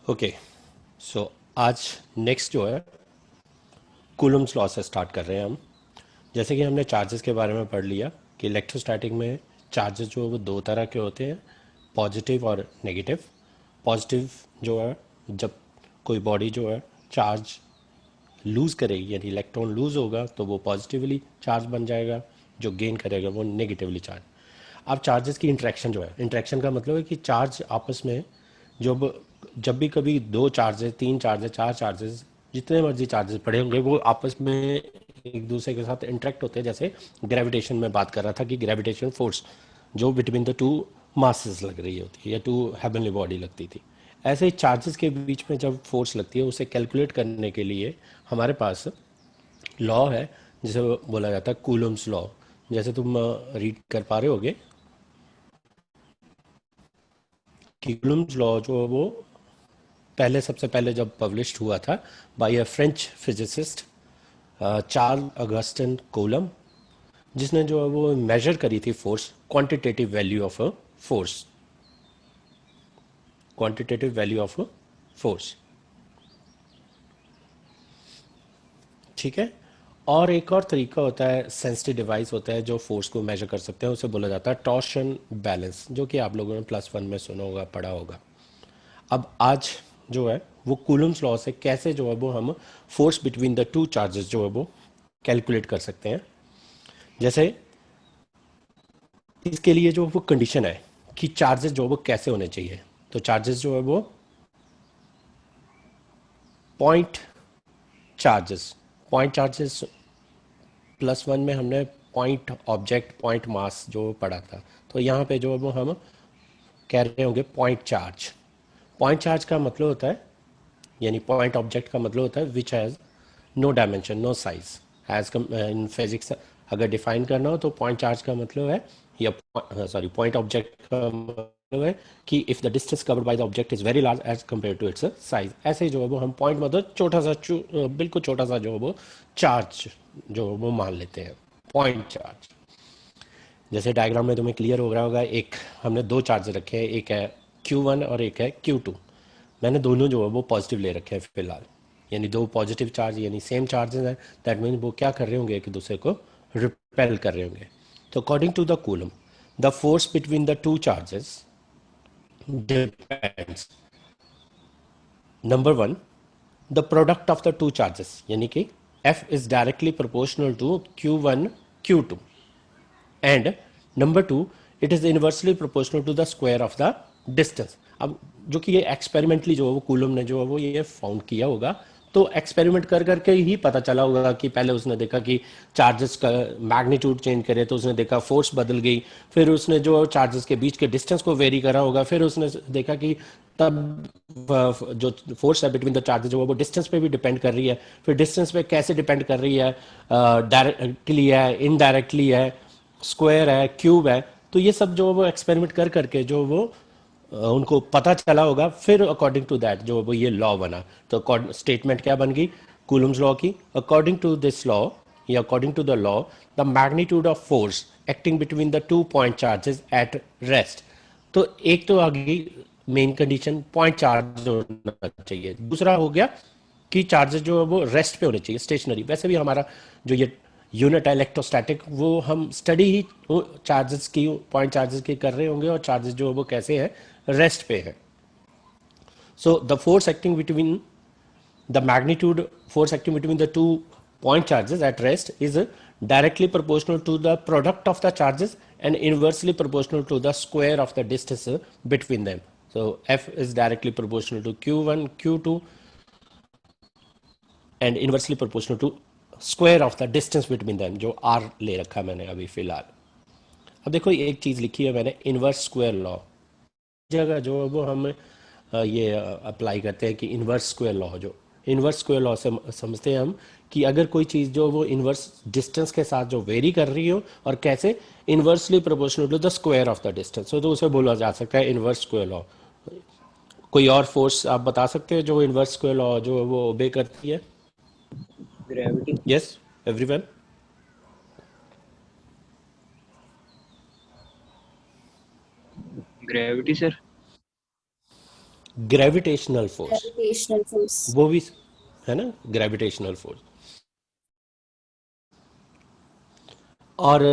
Okay, सो आज next जो है कूलम्स लॉ से स्टार्ट कर रहे हैं हम। जैसे कि हमने चार्जेस के बारे में पढ़ लिया कि इलेक्ट्रोस्टैटिक में चार्जेस जो है वो दो तरह के होते हैं, पॉजिटिव और नेगेटिव। पॉजिटिव जो है जब कोई बॉडी जो है चार्ज लूज़ करेगी यानी इलेक्ट्रॉन लूज़ होगा तो वो पॉजिटिवली चार्ज बन जाएगा, जो गेन करेगा वो नेगेटिवली चार्ज। अब चार्जेस की इंट्रैक्शन जो है, इंट्रैक्शन का मतलब है कि चार्ज आपस में जब जब भी कभी दो चार्जेस, तीन चार्जेस, चार चार्जेस, जितने मर्जी चार्जेस पड़े होंगे वो आपस में एक दूसरे के साथ इंटरेक्ट होते हैं। जैसे ग्रेविटेशन में बात कर रहा था कि ग्रेविटेशन फोर्स जो बिटवीन द टू मासेस लग रही होती है या टू हेवनली बॉडी लगती थी, ऐसे ही चार्जेस के बीच में जब फोर्स लगती है उसे कैलकुलेट करने के लिए हमारे पास लॉ है जिसे बोला जाता है कूलम्स लॉ। जैसे तुम रीड कर पा रहे होगे कि कूलम्स लॉ जो है वो पहले, सबसे पहले जब पब्लिश्ड हुआ था by a French physicist Charles Augustin Coulomb, जिसने जो है वो मेजर करी थी force, quantitative value of a force, quantitative value of a force. ठीक है। और एक और तरीका होता है, सेंसिटिव डिवाइस होता है जो फोर्स को मेजर कर सकते हैं, उसे बोला जाता है टॉर्शन बैलेंस, जो कि आप लोगों ने +1 में सुना होगा, पढ़ा होगा। अब आज जो है वो कूलम्स लॉ से कैसे जो है वो हम force between the two charges जो है वो कैलकुलेट कर सकते हैं। जैसे इसके लिए जो वो कंडीशन है कि चार्जेस जो है वो कैसे होने चाहिए, तो चार्जेस जो है वो पॉइंट चार्जेस, पॉइंट चार्जेस +1 में हमने पॉइंट ऑब्जेक्ट, पॉइंट मास जो पढ़ा था, तो यहाँ पे जो है वो हम कह रहे होंगे पॉइंट चार्ज। पॉइंट चार्ज का मतलब होता है, यानी पॉइंट ऑब्जेक्ट का मतलब होता है which has no dimension, no size. As in physics अगर डिफाइन करना हो तो पॉइंट चार्ज का मतलब है, या सॉरी पॉइंट ऑब्जेक्ट का मतलब है कि if the distance covered by the object is very large as compare to its size. ऐसे ही जो है वो हम पॉइंट मतलब छोटा सा बिल्कुल छोटा सा जो है वो चार्ज जो है वो मान लेते हैं पॉइंट चार्ज। जैसे डायग्राम में तुम्हें क्लियर हो रहा होगा, एक हमने दो चार्ज रखे हैं, एक है Q1 और एक है Q2। मैंने दोनों जो है वो पॉजिटिव ले रखे हैं फिलहाल, यानी दो पॉजिटिव चार्ज यानी सेम चार्जेस हैं। दैट मीन वो क्या कर रहे होंगे, एक दूसरे को रिपेल कर रहे होंगे। तो according to the Coulomb, the force between the two charges depends, number one, the product of the two charges, यानी कि F is directly proportional to Q1 Q2, and number two, it is inversely proportional to the square of the distance. अब जो कि ये experimentally जो है वो coulomb ने जो है वो ये फाउंड किया होगा, तो एक्सपेरिमेंट कर करके ही पता चला होगा कि पहले उसने देखा कि चार्जेस का मैग्नीट्यूड चेंज करे तो उसने देखा फोर्स बदल गई, फिर उसने जो चार्जेस के बीच के डिस्टेंस को वेरी करा होगा, फिर उसने देखा कि तब जो फोर्स है बिटवीन द चार्जेस जो है वो डिस्टेंस पे भी डिपेंड कर रही है, फिर डिस्टेंस पे कैसे डिपेंड कर रही है, डायरेक्टली है, इनडायरेक्टली है, स्क्वायर है, क्यूब है। तो ये सब जो वो एक्सपेरिमेंट कर करके जो वो उनको पता चला होगा, फिर अकॉर्डिंग टू दैट जो वो ये लॉ बना। तो स्टेटमेंट क्या बन गई कूलम्स लॉ की, अकॉर्डिंग टू दिस लॉ या according to the law, the magnitude of force acting between the two point charges at rest. तो एक तो आ गई मेन कंडीशन, पॉइंट चार्ज होना चाहिए। दूसरा हो गया कि चार्जेस जो है वो रेस्ट पे होने चाहिए, स्टेशनरी। वैसे भी हमारा जो ये यूनिट है इलेक्ट्रोस्टैटिक, वो हम स्टडी ही चार्जेस की, पॉइंट चार्जेस की कर रहे होंगे, और चार्जेस जो है वो कैसे हैं, रेस्ट पे है। So the force acting between the magnitude force acting between the two point charges at rest is directly proportional to the product of the charges and inversely proportional to the square of the distance between them. So F is directly proportional to Q1 Q2 and inversely proportional to square of the distance between them, जो R ले रखा मैंने अभी फिलहाल। अब देखो एक चीज़ लिखी है मैंने, इनवर्स स्क्वायर लॉ। जगह जो है वो हम ये अप्लाई करते हैं कि इन्वर्स स्क्वायर लॉ, जो इन्वर्स स्क्वायर लॉ से समझते हैं हम कि अगर कोई चीज़ जो वो इन्वर्स डिस्टेंस के साथ जो वेरी कर रही हो, और कैसे, inversely proportional to the square of the distance, तो उसे बोला जा सकता है इन्वर्स स्क्वायर लॉ। कोई और फोर्स आप बता सकते हैं जो इन्वर्स स्क्वायर लॉ जो है वो ओबे करती है? Gravity. Yes, everyone. Gravity sir. Gravitational force, gravitational force. वो भी है ना, ग्रेविटेशनल फोर्स। और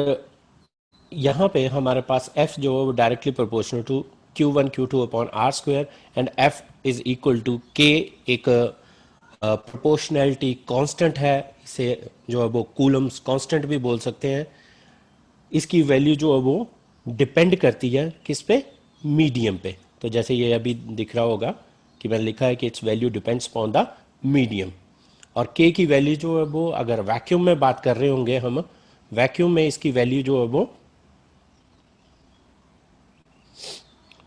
यहाँ पे हमारे पास F जो है वो directly proportional to Q1 Q2 upon R square, and F is equal to K, एक प्रोपोर्शनैलिटी कांस्टेंट है, इसे जो है वो कूलम्स कांस्टेंट भी बोल सकते हैं। इसकी वैल्यू जो है वो डिपेंड करती है किस पे, मीडियम पे। तो जैसे ये अभी दिख रहा होगा कि मैंने लिखा है कि it's value depends upon the medium. और के की वैल्यू जो है वो, अगर वैक्यूम में बात कर रहे होंगे हम, वैक्यूम में इसकी वैल्यू जो है वो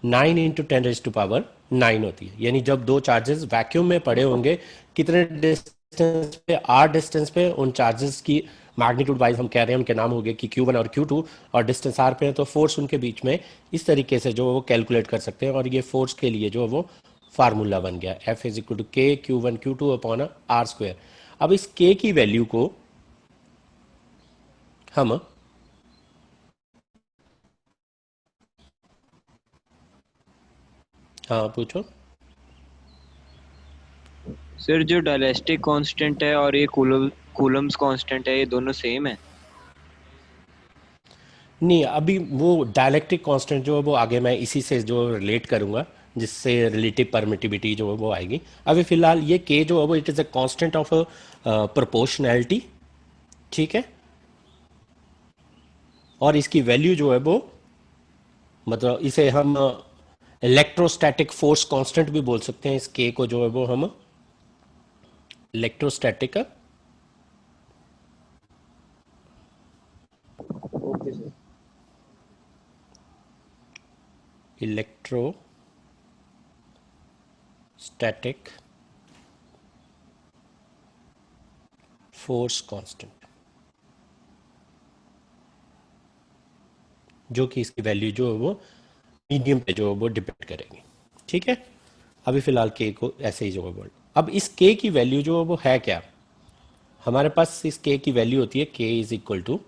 9 इंटू 10⁻⁹ होती है। यानी जब दो चार्जेस वैक्यूम में पड़े होंगे, कितने डिस्टेंस पे, आर डिस्टेंस पे, उन चार्जेस की मैग्नीट्यूड वाइज हम कह रहे हैं, उनके नाम हो गए कि Q1 और Q2, और डिस्टेंस आर पे है तो फोर्स उनके बीच में इस तरीके से जो वो कैलकुलेट कर सकते हैं। और ये फोर्स के लिए जो वो फार्मूला बन गया, F इज इक्वल टू के Q1 Q2 upon R square. अब इस के की वैल्यू को हम, हाँ पूछो। सर जो डायलेस्टिक कांस्टेंट है और ये कूलम्स कांस्टेंट है, ये दोनों सेम है? नहीं, अभी वो डायलेक्ट्रिक कांस्टेंट जो है वो आगे मैं इसी से जो रिलेट करूंगा, जिससे रिलेटिव परमिटिविटी जो है वो आएगी। अभी फिलहाल ये के जो है वो it is a constant of proportionality, ठीक है। और इसकी वैल्यू जो है वो, मतलब इसे हम इलेक्ट्रोस्टैटिक फोर्स कांस्टेंट भी बोल सकते हैं। इस के को जो है वो हम electrostatic, okay sir. Electrostatic force constant, जो कि इसकी वैल्यू जो है वो मीडियम पे जो है वो डिपेंड करेगी, ठीक है। अभी फिलहाल के को ऐसे ही जो है बोल। अब इस के की वैल्यू जो है वो है क्या, हमारे पास इस के की वैल्यू होती है K is equal to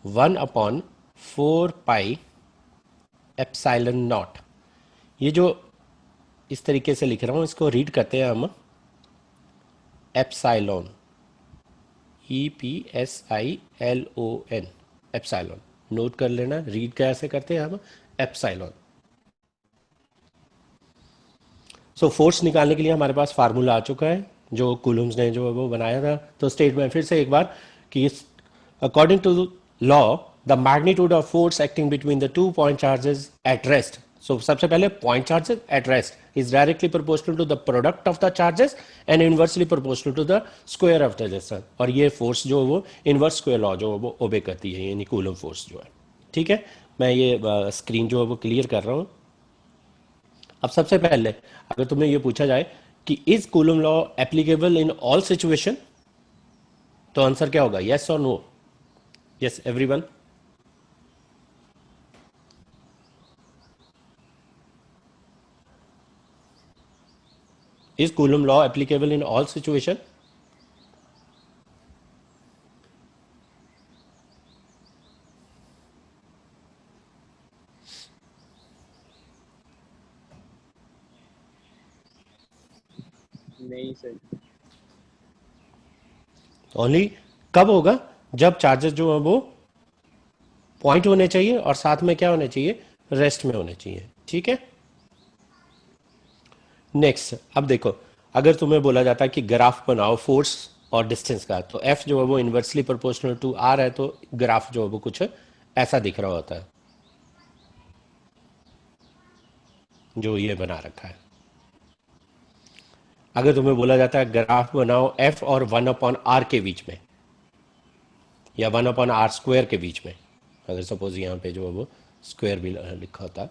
1/4 pi epsilon naught. ये जो इस तरीके से लिख रहा हूँ, इसको रीड करते हैं हम एप्साइलॉन, EPSILON, एप्साइलॉन। नोट कर लेना, रीड कैसे करते हैं हम, एप्साइलॉन। सो फोर्स निकालने के लिए हमारे पास फार्मूला आ चुका है, जो कूलम्स ने जो है वो बनाया था। तो स्टेटमेंट फिर से एक बार कि according to law, the magnitude of force acting between the two point charges at rest. So सबसे पहले point charges at rest is directly proportional to the product of the charges and inversely proportional to the square of the distance. और ये force जो है वो inverse square law जो है वो ओबे करती है, यानी कूलम फोर्स जो है, ठीक है। मैं ये स्क्रीन जो है वो क्लियर कर रहा हूँ। अब सबसे पहले अगर तुम्हें ये पूछा जाए कि is Coulomb law applicable in all situation, तो आंसर क्या होगा, yes or no? Yes everyone? Is Coulomb law applicable in all situation? नहीं सर। ओनली कब होगा, जब चार्जेस जो है वो पॉइंट होने चाहिए और साथ में क्या होने चाहिए, रेस्ट में होने चाहिए, ठीक है। नेक्स्ट, अब देखो, अगर तुम्हें बोला जाता है कि ग्राफ बनाओ फोर्स और डिस्टेंस का, तो एफ जो है वो इन्वर्सली प्रोपोर्शनल टू आर है, तो ग्राफ जो है वो कुछ ऐसा दिख रहा होता है, जो ये बना रखा है। अगर तुम्हें बोला जाता है ग्राफ बनाओ एफ और 1/r के बीच में, या 1/r² के बीच में, अगर सपोज यहाँ पे जो है वो स्क्वायर भी लिखा होता,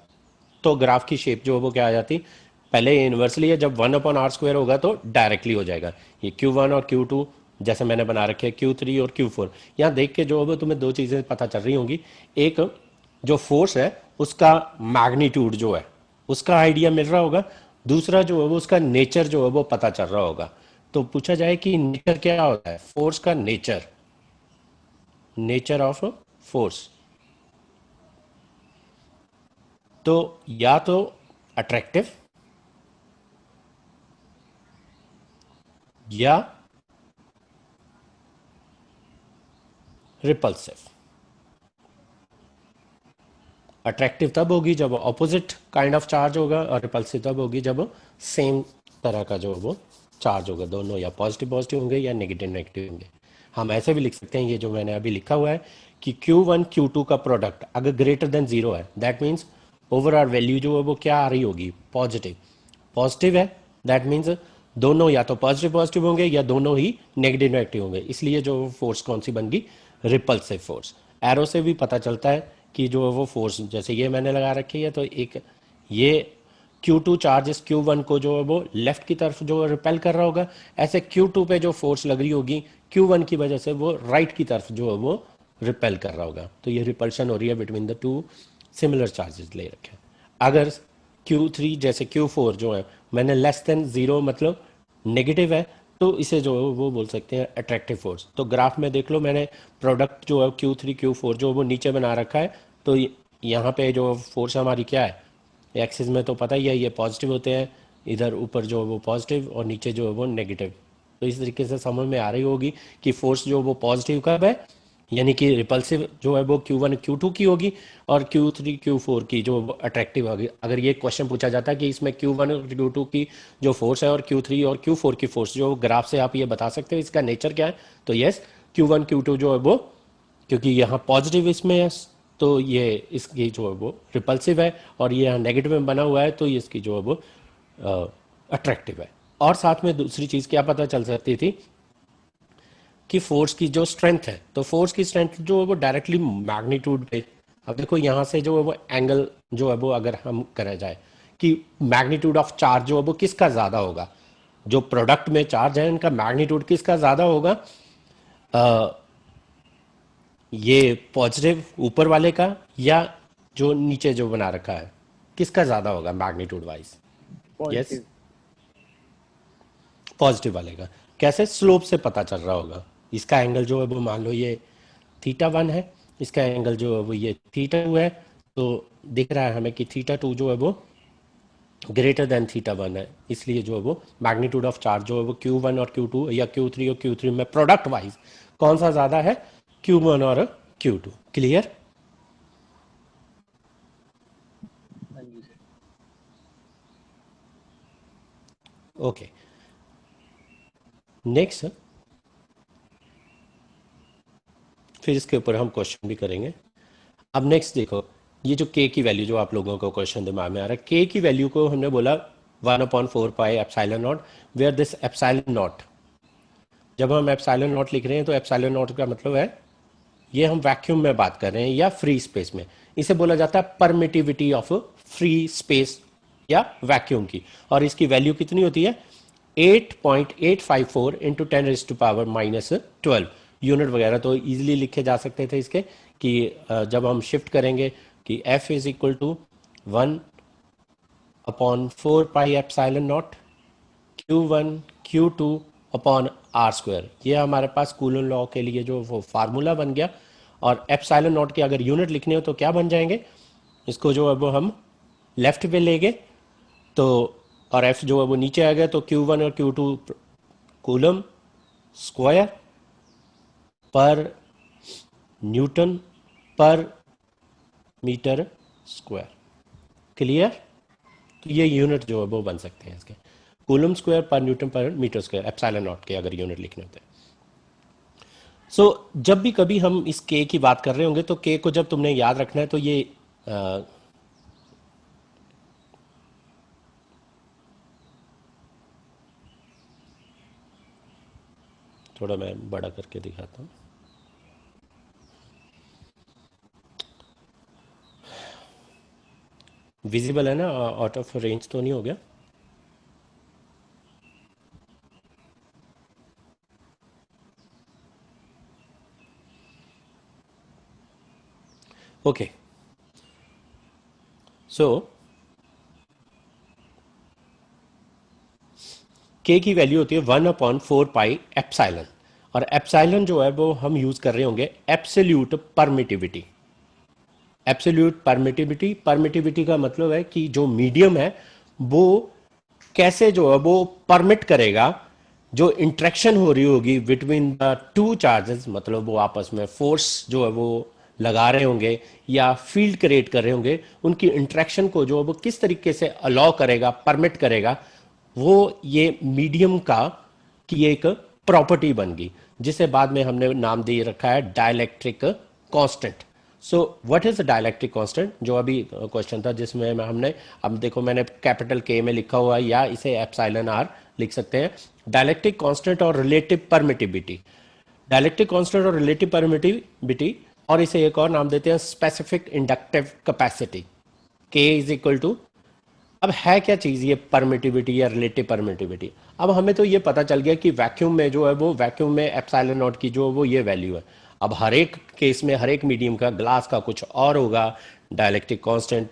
तो ग्राफ की शेप जो है वो क्या आ जाती, पहले ये इन्वर्सली है, जब 1/r² होगा तो डायरेक्टली हो जाएगा। ये Q1 और Q2 जैसे मैंने बना रखे हैं, Q3 और Q4, यहाँ देख के जो है वो तुम्हें दो चीज़ें पता चल रही होंगी। एक, जो फोर्स है उसका मैग्नीट्यूड जो है उसका आइडिया मिल रहा होगा। दूसरा जो है वो उसका नेचर जो है वो पता चल रहा होगा। तो पूछा जाए कि नेचर क्या होता है फोर्स का, नेचर, नेचर ऑफ फोर्स, तो या तो अट्रैक्टिव या रिपल्सिव। अट्रैक्टिव तब होगी जब ऑपोजिट काइंड ऑफ चार्ज होगा, और रिपल्सिव तब होगी जब सेम तरह का जो वो चार्ज होगा, दोनों या पॉजिटिव पॉजिटिव होंगे या नेगेटिव नेगेटिव होंगे। हम ऐसे भी लिख सकते हैं, ये जो मैंने अभी लिखा हुआ है कि Q1 Q2 का प्रोडक्ट अगर ग्रेटर देन जीरो है, दैट मीन्स ओवरऑल वैल्यू जो है वो क्या आ रही होगी, पॉजिटिव। पॉजिटिव है दैट मीन्स दोनों या तो पॉजिटिव पॉजिटिव होंगे या दोनों ही नेगेटिव नेगेटिव होंगे, इसलिए जो फोर्स कौन सी बन गई, रिपल्सिव फोर्स। एरो से भी पता चलता है कि जो है वो फोर्स, जैसे ये मैंने लगा रखी है, तो एक ये Q2 चार्जेस Q1 को जो है वो लेफ्ट की तरफ जो रिपेल कर रहा होगा, ऐसे Q2 पे जो फोर्स लग रही होगी Q1 की वजह से वो राइट की तरफ जो है वो रिपेल कर रहा होगा। तो ये रिपल्शन हो रही है between the to similar charges ले रखे हैं। अगर Q3 जैसे Q4 जो है मैंने लेस देन जीरो मतलब नेगेटिव है, तो इसे जो है वो बोल सकते हैं अट्रैक्टिव फोर्स। तो ग्राफ में देख लो, मैंने प्रोडक्ट जो है Q3 Q4 जो वो नीचे बना रखा है, तो यहाँ पे जो फोर्स हमारी क्या है, एक्सिस में तो पता ही है ये पॉजिटिव होते हैं, इधर ऊपर जो है वो पॉजिटिव और नीचे जो है वो नेगेटिव। तो इस तरीके से समझ में आ रही होगी कि फोर्स जो वो पॉजिटिव कब है, यानी कि रिपल्सिव जो है वो Q1 Q2 की होगी, और Q3 Q4 की जो अट्रैक्टिव होगी। अगर ये क्वेश्चन पूछा जाता है कि इसमें Q1 और Q2 की जो फोर्स है और Q3 और Q4 की फोर्स, जो ग्राफ से आप ये बता सकते हो इसका नेचर क्या है, तो यस Q1 Q2 जो है वो, क्योंकि यहाँ पॉजिटिव इसमें है तो ये इसकी जो है वो रिपल्सिव है, और ये यहाँ नेगेटिव में बना हुआ है तो ये इसकी जो है वो अट्रैक्टिव है। और साथ में दूसरी चीज़ क्या पता चल सकती थी कि फोर्स की जो स्ट्रेंथ है, तो फोर्स की स्ट्रेंथ जो है वो डायरेक्टली मैग्नीट्यूड पे, अब देखो यहाँ से जो है वो एंगल जो है वो अगर हम करा जाए कि मैग्नीट्यूड ऑफ चार्ज जो है वो किसका ज़्यादा होगा, जो प्रोडक्ट में चार्ज है इनका मैग्नीट्यूड किसका ज़्यादा होगा, ये पॉजिटिव ऊपर वाले का या जो नीचे जो बना रखा है, किसका ज़्यादा होगा magnitude wise. Yes, positive. Positive वाले का। कैसे, स्लोप से पता चल रहा होगा। इसका एंगल जो है वो मान लो ये θ1 है, इसका एंगल जो है वो ये θ2 है, तो दिख रहा है हमें कि θ2 जो है वो ग्रेटर देन θ1 है, इसलिए जो है वो मैग्नीट्यूड ऑफ चार्ज जो है वो Q1 और Q2 या Q3 और Q3 में प्रोडक्ट वाइज कौन सा ज़्यादा है, Q1 और Q2। क्लियर? हाँ जी सर। ओके, नेक्स्ट, फिर इसके ऊपर हम क्वेश्चन भी करेंगे। अब नेक्स्ट देखो, ये जो k की वैल्यू जो आप लोगों को क्वेश्चन दिमाग में आ रहा है, k की वैल्यू को हमने बोला 1/4 pi epsilon naught, where this epsilon naught, जब हम एप्सिलॉन नॉट लिख रहे हैं तो एप्सिलॉन नॉट का मतलब है, ये हम वैक्यूम में बात कर रहे हैं या फ्री स्पेस में, इसे बोला जाता है परमिटिविटी ऑफ फ्री स्पेस या वैक्यूम की। और इसकी वैल्यू कितनी होती है, 8.854 इंटू 10⁻⁻12 यूनिट वगैरह तो इजीली लिखे जा सकते थे इसके, कि जब हम शिफ्ट करेंगे कि F is equal to 1/4 pi epsilon naught Q1 Q2 upon R square, ये हमारे पास कूलन लॉ के लिए जो वो फार्मूला बन गया। और एप्सिलॉन नॉट के अगर यूनिट लिखने हो तो क्या बन जाएंगे, इसको जो है वो हम लेफ्ट पे लेंगे तो, और एफ जो है वो नीचे आ गया, तो Q1 और Q2 कूलम स्क्वायर पर न्यूटन पर मीटर स्क्वायर। क्लियर? तो ये यूनिट जो है वो बन सकते हैं इसके, कूलम स्क्वायर पर न्यूटन पर मीटर स्क्वायर, एप्सिलॉन नॉट के अगर यूनिट लिखने होते हैं। सो जब भी कभी हम इस k की बात कर रहे होंगे तो k को जब तुमने याद रखना है तो ये थोड़ा मैं बड़ा करके दिखाता हूँ। विजिबल है ना, आउट ऑफ रेंज तो नहीं हो गया? ओके, सो k की वैल्यू होती है 1/4 पाई एप्सिलॉन, और एप्सिलॉन जो है वो हम यूज कर रहे होंगे absolute permittivity. Absolute permittivity, permittivity का मतलब है कि जो मीडियम है वो कैसे जो है वो परमिट करेगा जो इंट्रैक्शन हो रही होगी बिटवीन द टू चार्जेस, मतलब वो आपस में फोर्स जो है वो लगा रहे होंगे या फील्ड क्रिएट कर रहे होंगे, उनकी इंट्रैक्शन को जो है वो किस तरीके से अलाउ करेगा, परमिट करेगा, वो ये मीडियम का की एक प्रॉपर्टी बन गई, जिसे बाद में हमने नाम दे रखा है dielectric constant. So what is dielectric constant, जो अभी क्वेश्चन था जिसमें हमने, अब देखो मैंने कैपिटल के में लिखा हुआ है या इसे एप्सिलॉन आर लिख सकते हैं। Dielectric constant or relative permittivity, dielectric constant or relative permittivity, और इसे एक और नाम देते हैं स्पेसिफिक इंडक्टिव कैपेसिटी, के इज इक्वल टू, अब है क्या चीज ये परमिटिविटी या रिलेटिव परमिटिविटी। अब हमें तो ये पता चल गया कि वैक्यूम में जो है वो, वैक्यूम में एप्सिलॉन नॉट की जो वो ये वैल्यू है। अब हर एक केस में हर एक मीडियम का, ग्लास का कुछ और होगा, डाइलेक्ट्रिक कांस्टेंट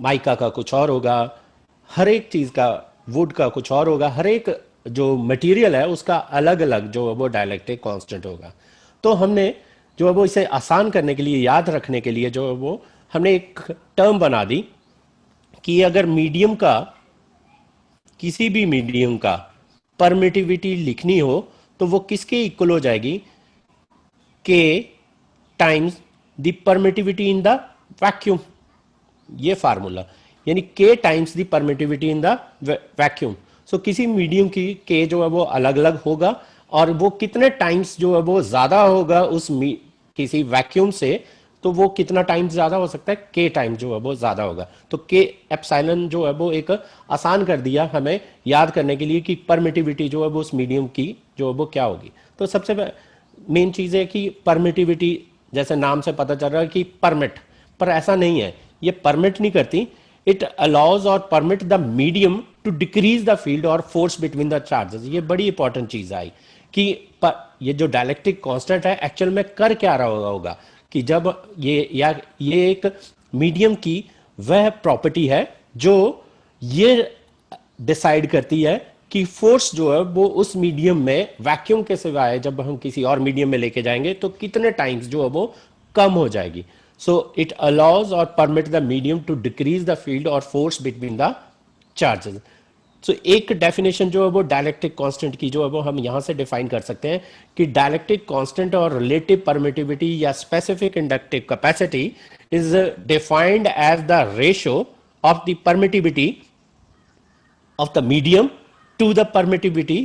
माइका का कुछ और होगा, हर एक चीज का, वुड का कुछ और होगा, हर एक जो मटेरियल है उसका अलग अलग जो है वो डाइलेक्ट्रिक कांस्टेंट होगा। तो हमने जो है वो इसे आसान करने के लिए, याद रखने के लिए जो है वो हमने एक टर्म बना दी कि अगर मीडियम का, किसी भी मीडियम का परमिटिविटी लिखनी हो तो वो किसके इक्वल हो जाएगी, K times the permittivity in the vacuum, ये फार्मूला, यानी K times the permittivity in the vacuum. So किसी मीडियम की के जो है वो अलग अलग होगा, और वो कितने टाइम्स जो है वो ज्यादा होगा उस किसी वैक्यूम से, तो वो कितना टाइम्स ज्यादा हो सकता है, के टाइम जो है वो ज्यादा होगा। तो के एप्सिलॉन जो है वो एक आसान कर दिया हमें याद करने के लिए कि परमिटिविटी जो है वो उस मीडियम की जो है वो क्या होगी। तो सबसे मेन चीज है कि परमिटिविटी, जैसे नाम से पता चल रहा है कि परमिट, पर ऐसा नहीं है, ये परमिट नहीं करती, it allows or permit the medium to decrease the field or force between the charges. ये बड़ी इंपॉर्टेंट चीज आई कि ये जो डाइलेक्ट्रिक कांस्टेंट है एक्चुअल में कर क्या रहा होगा कि जब ये एक मीडियम की वह प्रॉपर्टी है जो ये डिसाइड करती है कि फोर्स जो है वो उस मीडियम में वैक्यूम के सिवाय जब हम किसी और मीडियम में लेके जाएंगे तो कितने टाइम्स जो है वो कम हो जाएगी। So it allows or permit the medium to decrease the field or force between the charges. So एक डेफिनेशन जो है वो डाइलेक्ट्रिक कांस्टेंट की जो है वो हम यहां से डिफाइन कर सकते हैं कि dielectric constant or relative permittivity या specific inductive capacity is defined as the ratio of the permittivity of the medium to the permittivity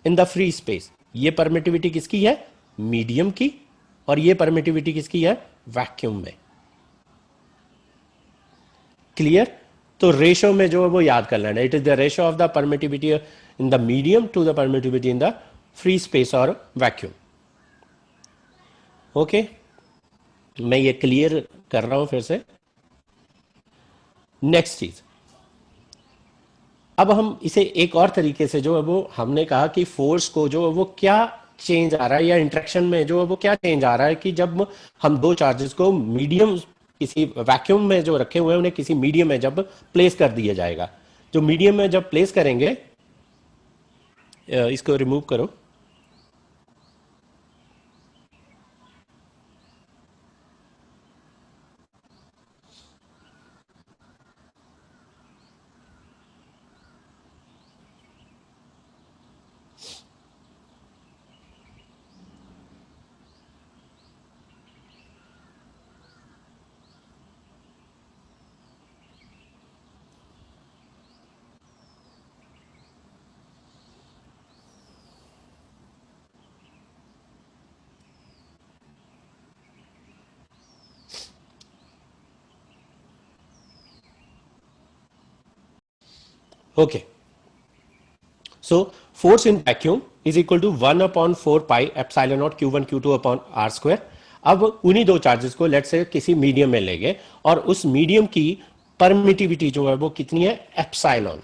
in the free space. ये परमिटिविटी किसकी है, मीडियम की, और ये परमिटिविटी किसकी है, वैक्यूम में। क्लियर। तो रेशो में जो है वो याद कर लेना, it is the ratio of the permittivity in the medium to the permittivity in the free space or vacuum. Okay, मैं ये क्लियर कर रहा हूं फिर से। नेक्स्ट चीज, अब हम इसे एक और तरीके से जो है वो, हमने कहा कि फोर्स को जो है वो क्या चेंज आ रहा है या इंटरेक्शन में जो है वो क्या चेंज आ रहा है कि जब हम दो चार्जेस को मीडियम, किसी वैक्यूम में जो रखे हुए हैं उन्हें किसी मीडियम में जब प्लेस कर दिया जाएगा, जो मीडियम में जब प्लेस करेंगे, इसको रिमूव करो, okay. So force in vacuum is equal to 1/4 pi epsilon naught Q1 Q2 upon R square. अब उन्हीं दो चार्जेस को लेट से किसी मीडियम में ले गए और उस मीडियम की परमिटिविटी जो है वो कितनी है, एप्सिलॉन।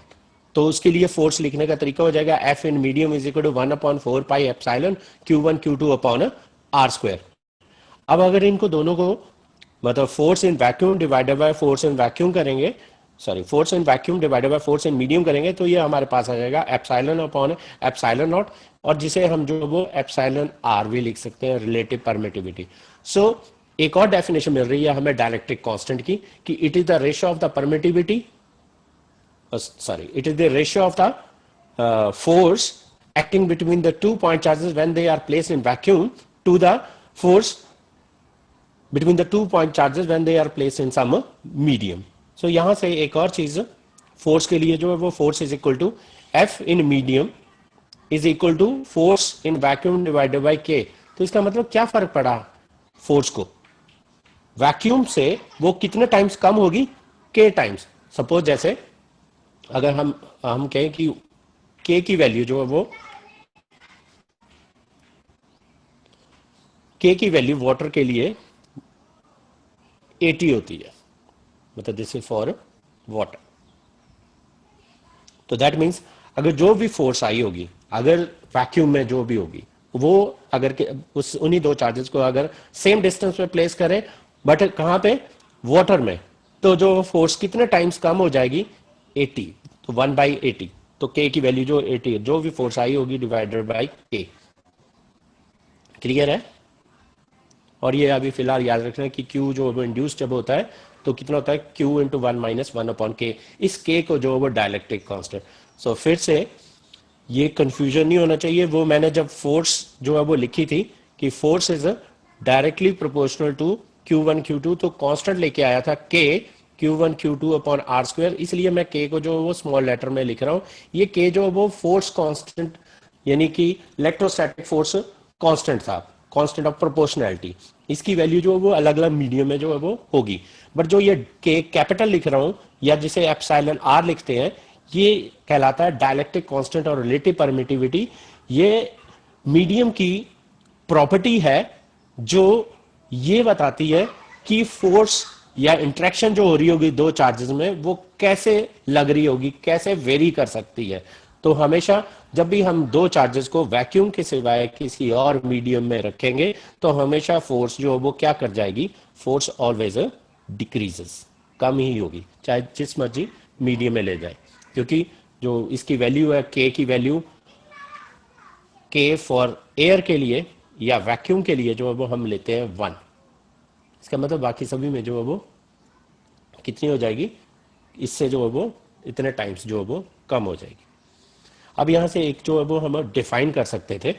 तो उसके लिए फोर्स लिखने का तरीका हो जाएगा F in medium is equal to 1/4 pi epsilon Q1 Q2 upon R square. अब अगर इनको दोनों को, मतलब force in vacuum divided by force in vacuum करेंगे, sorry force in vacuum divided by force in medium करेंगे, तो ये हमारे पास आ जाएगा एप्सिलॉन अपॉन एप्सिलॉन नॉट, और जिसे हम जो वो एप्सिलॉन आर भी लिख सकते हैं, रिलेटिव परमिटिविटी। सो एक और डेफिनेशन मिल रही है हमें डाइलेक्ट्रिक कांस्टेंट की कि it is the ratio of the permittivity, sorry it is the ratio of the force acting between the 2 point charges when they are placed in vacuum to the force between the 2 point charges when they are placed in some medium. So यहाँ से एक और चीज force के लिए जो है वो force is equal to F in medium is equal to force in vacuum divided by K. तो इसका मतलब क्या फर्क पड़ा फोर्स को, वैक्यूम से वो कितने टाइम्स कम होगी, के टाइम्स. सपोज जैसे अगर हम कहें कि के की वैल्यू जो है वो के की वैल्यू वाटर के लिए 80 होती है, मतलब दिस इज फॉर वाटर. तो दैट मीन्स अगर जो भी फोर्स आई होगी, अगर वैक्यूम में जो भी होगी, वो अगर उस उन्हीं दो चार्जेस को अगर सेम डिस्टेंस पे प्लेस करें बट कहां पे, वाटर में, तो जो फोर्स कितने टाइम्स कम हो जाएगी, 80. तो 1/80. तो के की वैल्यू जो 80 है, जो भी फोर्स आई होगी डिवाइडेड बाई के. क्लियर है. और ये अभी फिलहाल याद रखना कि Q जो वो इंड्यूस जब होता है तो कितना होता है, Q इंटू 1 माइनस 1 अपॉन के. इस K को जो वो डायलेक्ट्रिक कांस्टेंट. सो फिर से ये कंफ्यूजन नहीं होना चाहिए. वो मैंने जब फोर्स जो है वो लिखी थी कि force is directly proportional to Q1 Q2, तो कांस्टेंट लेके आया था K Q1 Q2 upon R square. इसलिए मैं K को जो वो स्मॉल लेटर में लिख रहा हूं. ये K जो वो फोर्स कांस्टेंट यानी कि इलेक्ट्रोस्टैटिक फोर्स कांस्टेंट था, कांस्टेंट ऑफ प्रोपोर्शनैलिटी. इसकी वैल्यू जो वो अलग अलग मीडियम में जो है वो होगी. बट जो ये के कैपिटल लिख रहा हूं या जिसे एप्सिलॉन आर लिखते हैं, ये कहलाता है dielectric constant or relative permittivity. ये मीडियम की प्रॉपर्टी है जो ये बताती है कि फोर्स या इंटरेक्शन जो हो रही होगी दो चार्जेस में वो कैसे लग रही होगी, कैसे वेरी कर सकती है. तो हमेशा जब भी हम दो चार्जेस को वैक्यूम के सिवाय किसी और मीडियम में रखेंगे तो हमेशा फोर्स जो वो क्या कर जाएगी, फोर्स ऑलवेज डिक्रीजेस, कम ही होगी चाहे जिस मर्जी मीडियम में ले जाए. क्योंकि जो इसकी वैल्यू है के की वैल्यू, के फॉर एयर के लिए या वैक्यूम के लिए जो है वो हम लेते हैं 1. इसका मतलब बाकी सभी में जो है वो कितनी हो जाएगी, इससे जो है वो इतने टाइम्स जो है वो कम हो जाएगी. अब यहां से एक जो है वो हम डिफाइन कर सकते थे.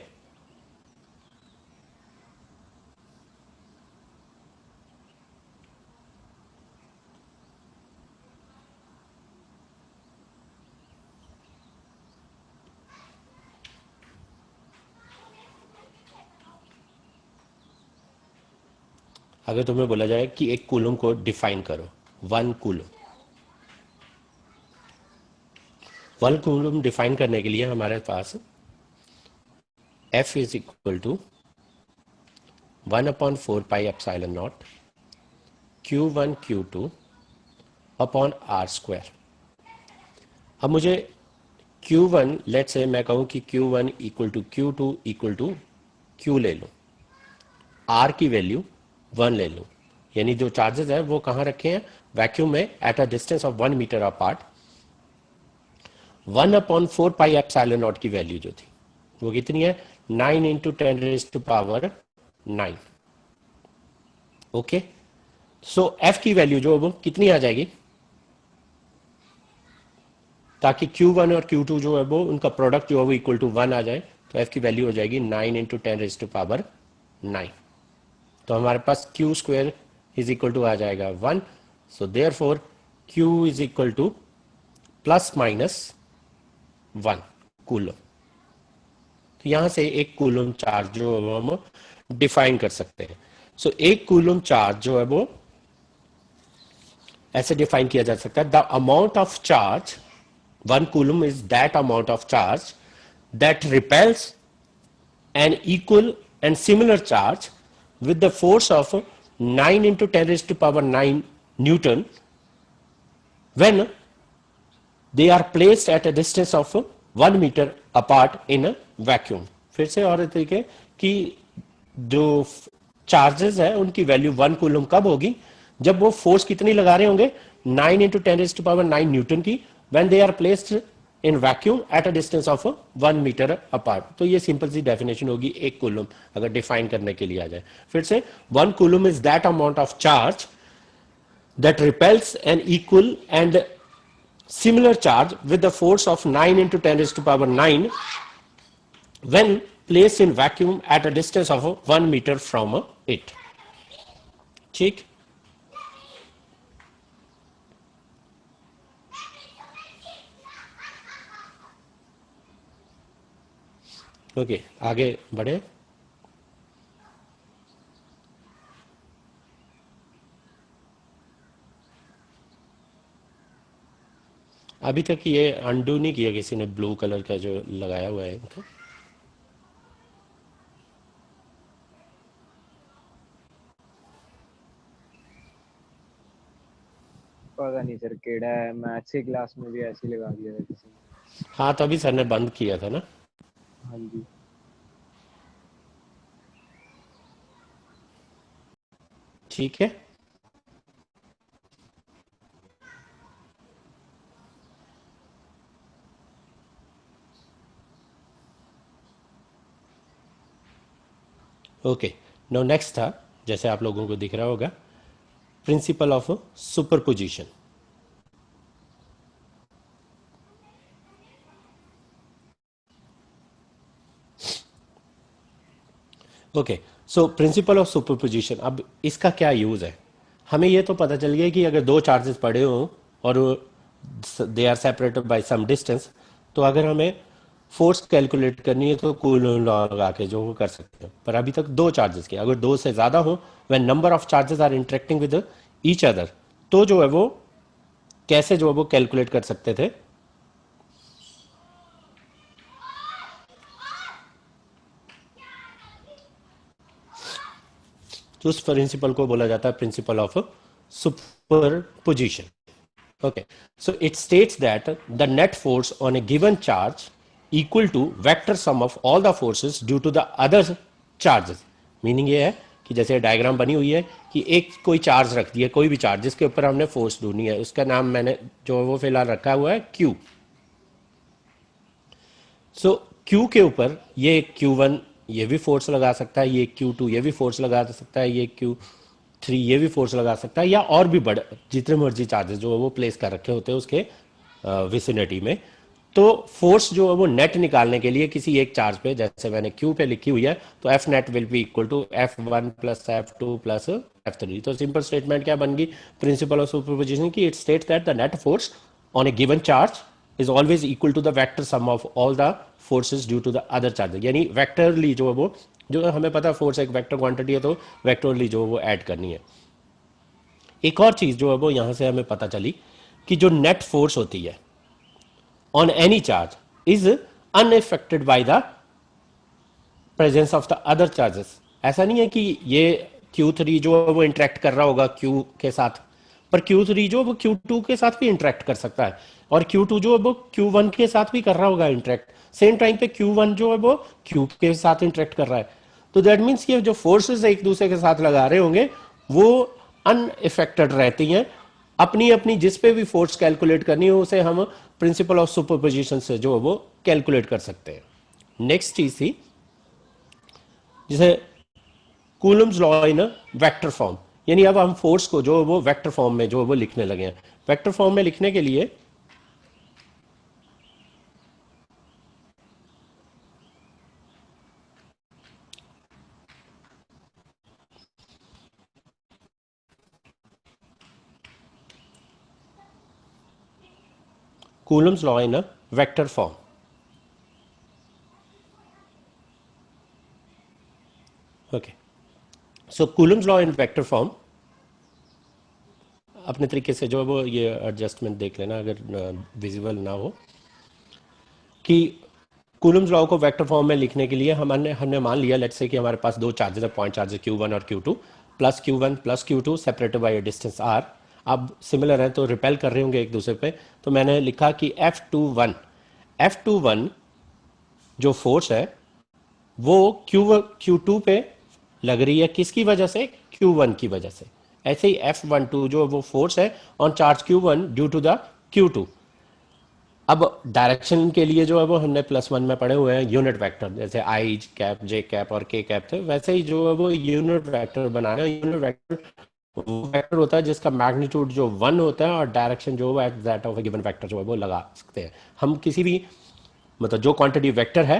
अगर तुम्हें बोला जाए कि एक कूलम को डिफाइन करो, 1 कूलम. 1 कूलम डिफाइन करने के लिए हमारे पास F is equal to 1/4 pi epsilon naught Q1 Q2 upon R square. अब मुझे Q1 लेट से मैं कहूं कि Q1 equal to Q2 equal to Q ले लूं, R की वैल्यू 1 ले लूं. यानी जो चार्जेस है वो कहां रखे हैं, वैक्यूम में at a distance of 1 metre apart. 1/4 pi epsilon naught की वैल्यू जो थी वो कितनी है, 9 इंटू 10⁹9. ओके. सो F की वैल्यू जो वो कितनी आ जाएगी, ताकि Q1 और Q2 जो है वो उनका प्रोडक्ट जो है वो इक्वल टू 1 आ जाए. तो F की वैल्यू हो जाएगी 9 इंटू 10⁹9. तो हमारे पास Q square is equal to आ जाएगा 1. So therefore Q is equal to plus minus 1 coulomb. तो यहां से एक कूलम चार्ज जो है हम डिफाइन कर सकते हैं. सो एक कूलम चार्ज जो है वो ऐसे डिफाइन किया जा सकता है, the amount of charge, 1 coulomb is that amount of charge that repels an equal and similar charge with the force of 9 into 10⁹9 Newton when they are placed at a distance of 1 meter apart in a vacuum. फिर से और तरीके कि जो charges है उनकी value 1 coulomb कब होगी, जब वो फोर्स कितनी लगा रहे होंगे, 9 into 10⁹9 न्यूटन की, when they are placed in vacuum at a distance of 1 meter apart. तो ये सिंपल सी डेफिनेशन होगी एक कूलम अगर डिफाइन करने के लिए आ जाए. फिर से 1 coulomb is that amount of charge that repels an equal and similar charge with the force of 9 into 10⁹9 when placed in vacuum at a distance of 1 meter from it. ठीक. Okay, आगे बढ़े. अभी तक ये अंडू नहीं किया किसी ने, ब्लू कलर का जो लगाया हुआ है इनका. पता नहीं सर केड़ा है, मैथ्स की क्लास में भी ऐसे ही लगा दिया था किसी ने। हाँ, तभी सर ने बंद किया था ना. हाँ जी ठीक है. ओके, नाउ नेक्स्ट था, जैसे आप लोगों को दिख रहा होगा, principal of superposition. Okay, so principal of superposition, अब इसका क्या यूज है. हमें ये तो पता चल गया कि अगर दो चार्जेस पड़े हों और they are separated by some distance, तो अगर हमें फोर्स कैलकुलेट करनी है तो कूलम लॉ लगा के जो वो कर सकते हैं. पर अभी तक दो चार्जेस के, अगर दो से ज्यादा हो, when number of charges are interacting with each other, तो जो है वो कैसे जो है वो कैलकुलेट कर सकते थे. तो उस प्रिंसिपल को बोला जाता है principal of superposition. Okay, so it states that the net force on a given charge equal to vector sum of all the forces due to the other charges. Meaning ये है कि जैसे डायग्राम बनी हुई है कि एक कोई चार्ज रख दिया, कोई भी चार्ज जिसके ऊपर हमने फोर्स ढूंढनी है, उसका नाम मैंने जो वो फिलहाल रखा हुआ है Q. सो Q के ऊपर ये Q1 ये भी फोर्स लगा सकता है, ये Q2 ये भी फोर्स लगा सकता है, ये Q3 ये भी फोर्स लगा सकता है, या और भी बड़े जितने मर्जी चार्जेस जो है वो प्लेस कर रखे होते हैं उसके विसिनिटी में. तो फोर्स जो है वो नेट निकालने के लिए किसी एक चार्ज पे, जैसे मैंने Q पे लिखी हुई है, तो F net will be equal to F1 plus F2 plus F3. तो सिंपल स्टेटमेंट क्या बन गई प्रिंसिपल ऑफ सुपरपोजिशन की, it states that the net force on a given charge is always equal to the vector sum of all the forces due to the other charges. यानी vectorially जो है वो, जो हमें पता है फोर्स एक वेक्टर क्वांटिटी है, तो वेक्टरली जो है वो ऐड करनी है. एक और चीज जो है वो यहां से हमें पता चली कि जो नेट फोर्स होती है on any charge is unaffected by the presence of the other charges. ऐसा नहीं है कि ये Q3 जो है वो इंटरेक्ट कर रहा होगा Q के साथ, पर Q3 जो है वो Q2 के साथ भी इंटरेक्ट कर सकता है, और Q2 जो है वो Q1 के साथ भी कर रहा होगा इंटरेक्ट. सेम टाइम पे Q1 जो है वो Q के साथ इंटरेक्ट कर रहा है. तो दैट मीन्स ये जो फोर्सेस एक दूसरे के साथ लगा रहे होंगे वो अनइफेक्टेड रहती हैं. अपनी अपनी जिस पे भी फोर्स कैलकुलेट करनी हो उसे हम प्रिंसिपल ऑफ सुपरपोजिशन से जो है वो कैलकुलेट कर सकते हैं. नेक्स्ट चीज थी जिसे Coulomb's law in vector form, यानी अब हम फोर्स को जो वो वेक्टर फॉर्म में जो वो लिखने लगे हैं. वेक्टर फॉर्म में लिखने के लिए Coulomb's law in a vector form. Okay, so Coulomb's law in vector form, अपने तरीके से जो है वो ये एडजस्टमेंट देख लेना अगर विजिबल ना हो, कि कूलम्स लॉ को वेक्टर फॉर्म में लिखने के लिए हमने मान लिया लेट्स से कि हमारे पास दो चार्जेस है, पॉइंट चार्जेस Q1 और Q2, plus Q1 plus Q2 separated by a distance R. अब सिमिलर है तो रिपेल कर रहे होंगे एक दूसरे पे, तो मैंने लिखा कि F21 जो फोर्स है वो Q2 पे लग रही है, किसकी वजह से, Q1 की वजह से. ऐसे ही F12 जो वो फोर्स है on charge Q1 due to the Q2. अब डायरेक्शन के लिए जो है वो हमने +1 में पढ़े हुए हैं यूनिट वेक्टर, जैसे I कैप J कैप और K कैप थे, वैसे ही जो है वो यूनिट वेक्टर बना रहे हैं. यूनिट वेक्टर वो वेक्टर होता है जिसका मैग्नीट्यूड जो 1 होता है और डायरेक्शन जो है that of a given vector जो है वो लगा सकते हैं हम. किसी भी मतलब जो क्वांटिटी वेक्टर है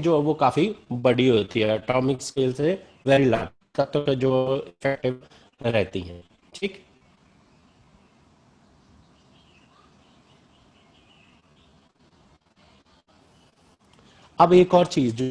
रेंज जो है वो काफ़ी बड़ी होती है, एटॉमिक स्केल से वेरी लार्ज तक तो जो इफेक्टिव रहती हैं। ठीक। अब एक और चीज़ जो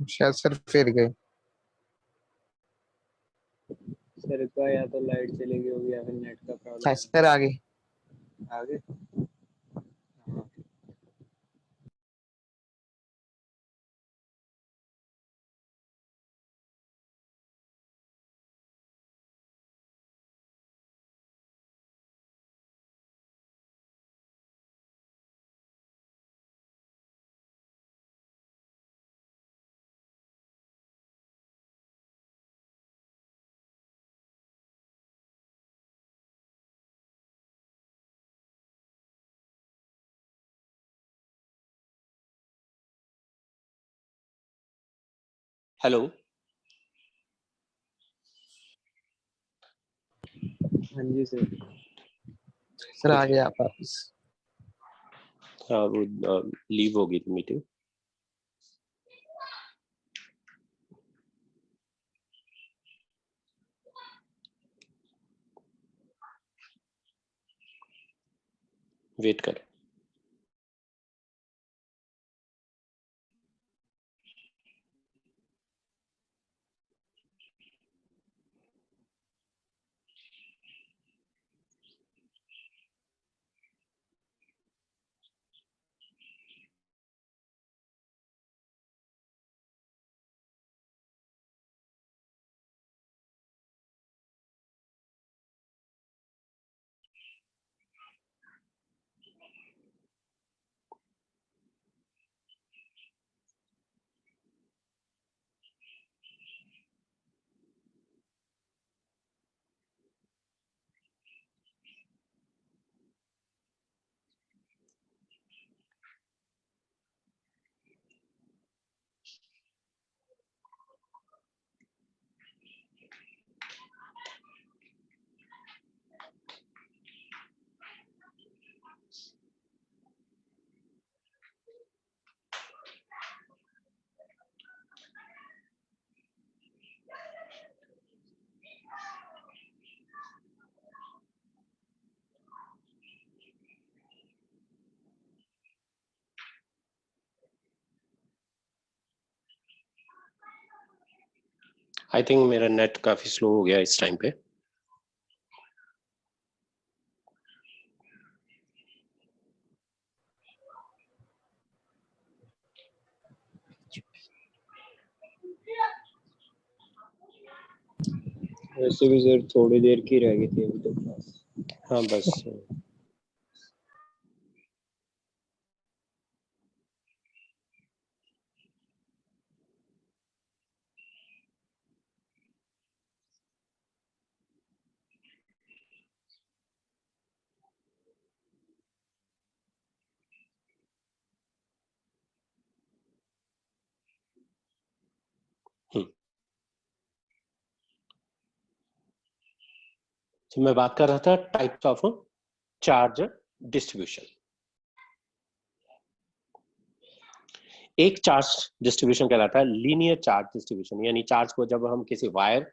शायद सर फिर गए। सर का या तो लाइट चली गई होगी या फिर नेट का प्रॉब्लम सर आगे। आगे। हाँ। हेलो। हाँ जी सर। सर आ गए आप वापस। हाँ, वो लीव हो गई थी मीटिंग। वेट कर। आई थिंक मेरा नेट काफी स्लो हो गया इस टाइम पे। वैसे भी सर थोड़ी देर की रह गई थी अभी तो क्लास। हाँ बस। तो मैं बात कर रहा था टाइप्स ऑफ चार्ज डिस्ट्रीब्यूशन। एक चार्ज डिस्ट्रीब्यूशन कहलाता है लीनियर चार्ज डिस्ट्रीब्यूशन, यानी चार्ज को जब हम किसी वायर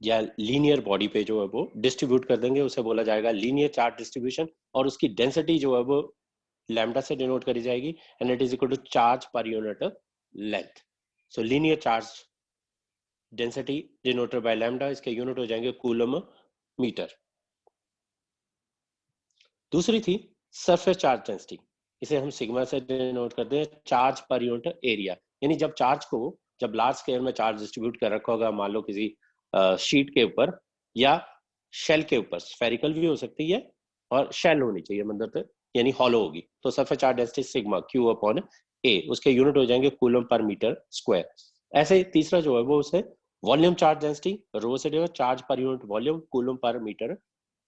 या लीनियर बॉडी पे जो है वो डिस्ट्रीब्यूट कर देंगे उसे बोला जाएगा लीनियर चार्ज डिस्ट्रीब्यूशन, और उसकी डेंसिटी जो है वो लैम्डा से डिनोट करी जाएगी and it is equal to charge per unit length. So linear charge density denoted by lambda, इसके यूनिट हो जाएंगे कूलम मीटर। दूसरी थी सरफेस चार्ज डेंसिटी, इसे हम सिग्मा से डिनोट करते हैं चार्ज पर यूनिट एरिया। यानी जब चार्ज को, जब लार्ज स्केल में चार्ज डिस्ट्रीब्यूट कर रखा होगा मान लो किसी शीट के ऊपर या शेल के ऊपर, स्फेरिकल भी हो सकती है और शेल होनी चाहिए मतलब यानी हॉलो होगी, तो surface charge density sigma Q upon A, उसके यूनिट हो जाएंगे कूलम पर मीटर स्क्वायर। ऐसे तीसरा जो है वो उसे वॉल्यूम चार्ज डेंसिटी, रो से charge per unit volume coulomb per metre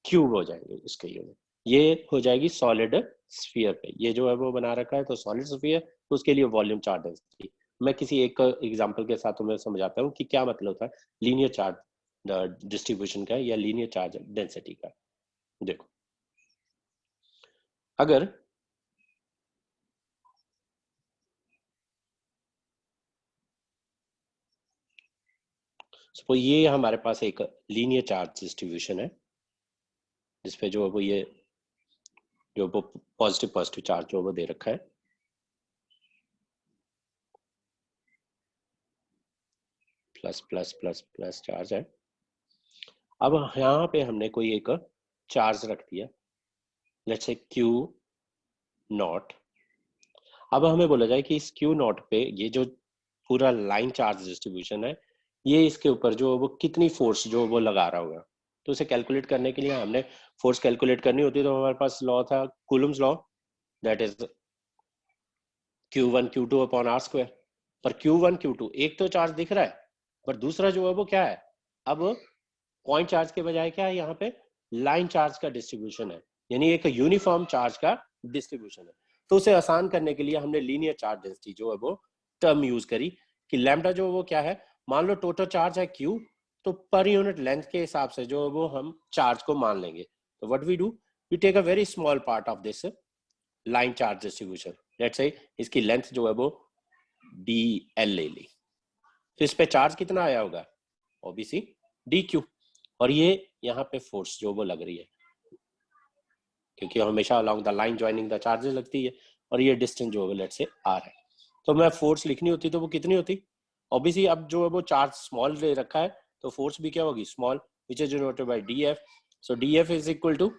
cube हो जाएंगे इसके यूनिट। ये हो जाएगी सॉलिड स्फीयर पे, ये जो है वो बना रखा है तो सॉलिड स्फीयर, तो उसके लिए वॉल्यूम चार्ज डेंसिटी। मैं किसी एक एग्जांपल के साथ तुम्हें समझाता हूँ कि क्या मतलब होता है लीनियर चार्ज डिस्ट्रीब्यूशन का या लीनियर चार्ज डेंसिटी का। देखो, अगर सपोज ये हमारे पास एक लीनियर चार्ज डिस्ट्रीब्यूशन है जिसपे जो है वो ये जो वो पॉजिटिव पॉजिटिव चार्ज जो वो दे रखा है, plus plus plus plus charge है। अब यहाँ पे हमने कोई एक चार्ज रख दिया, लेट्स से क्यू नॉट। अब हमें बोला जाए कि इस क्यू नॉट पे ये जो पूरा लाइन चार्ज डिस्ट्रीब्यूशन है, ये इसके ऊपर जो वो कितनी फोर्स जो वो लगा रहा होगा, तो उसे कैलकुलेट करने के लिए हमने फोर्स कैलकुलेट करनी होती, तो हमारे पास लॉ था Coulomb's law, that is Q1 Q2 upon R square. पर Q1 Q2 एक तो चार्ज दिख रहा है, पर दूसरा जो है वो क्या है, अब पॉइंट चार्ज के बजाय क्या है यहाँ पे लाइन चार्ज का डिस्ट्रीब्यूशन है, यानी एक यूनिफॉर्म चार्ज का डिस्ट्रीब्यूशन है। तो उसे आसान करने के लिए हमने लीनियर चार्ज डेंसिटी जो है वो टर्म यूज करी कि लैम्डा जो वो क्या है, मान लो टोटल चार्ज है Q, तो पर यूनिट लेंथ के हिसाब से जो है वो हम चार्ज को मान लेंगे। तो what we do, we take a very small part of this line charge distribution, let's say इसकी लेंथ जो है वो dl ले ली, तो इस पे चार्ज कितना आया होगा, ओबीसी dq, और ये यहाँ पे फोर्स जो वो लग रही है, क्योंकि हमेशा along the line joining the charges लगती है, और ये डिस्टेंस जो है लेट्स से r है। तो मैं फोर्स लिखनी होती तो वो कितनी होती, ओबीसी अब जो है वो चार्ज स्मॉल ले रखा है, तो फोर्स भी क्या होगी small, which is denoted by df। सो df is equal to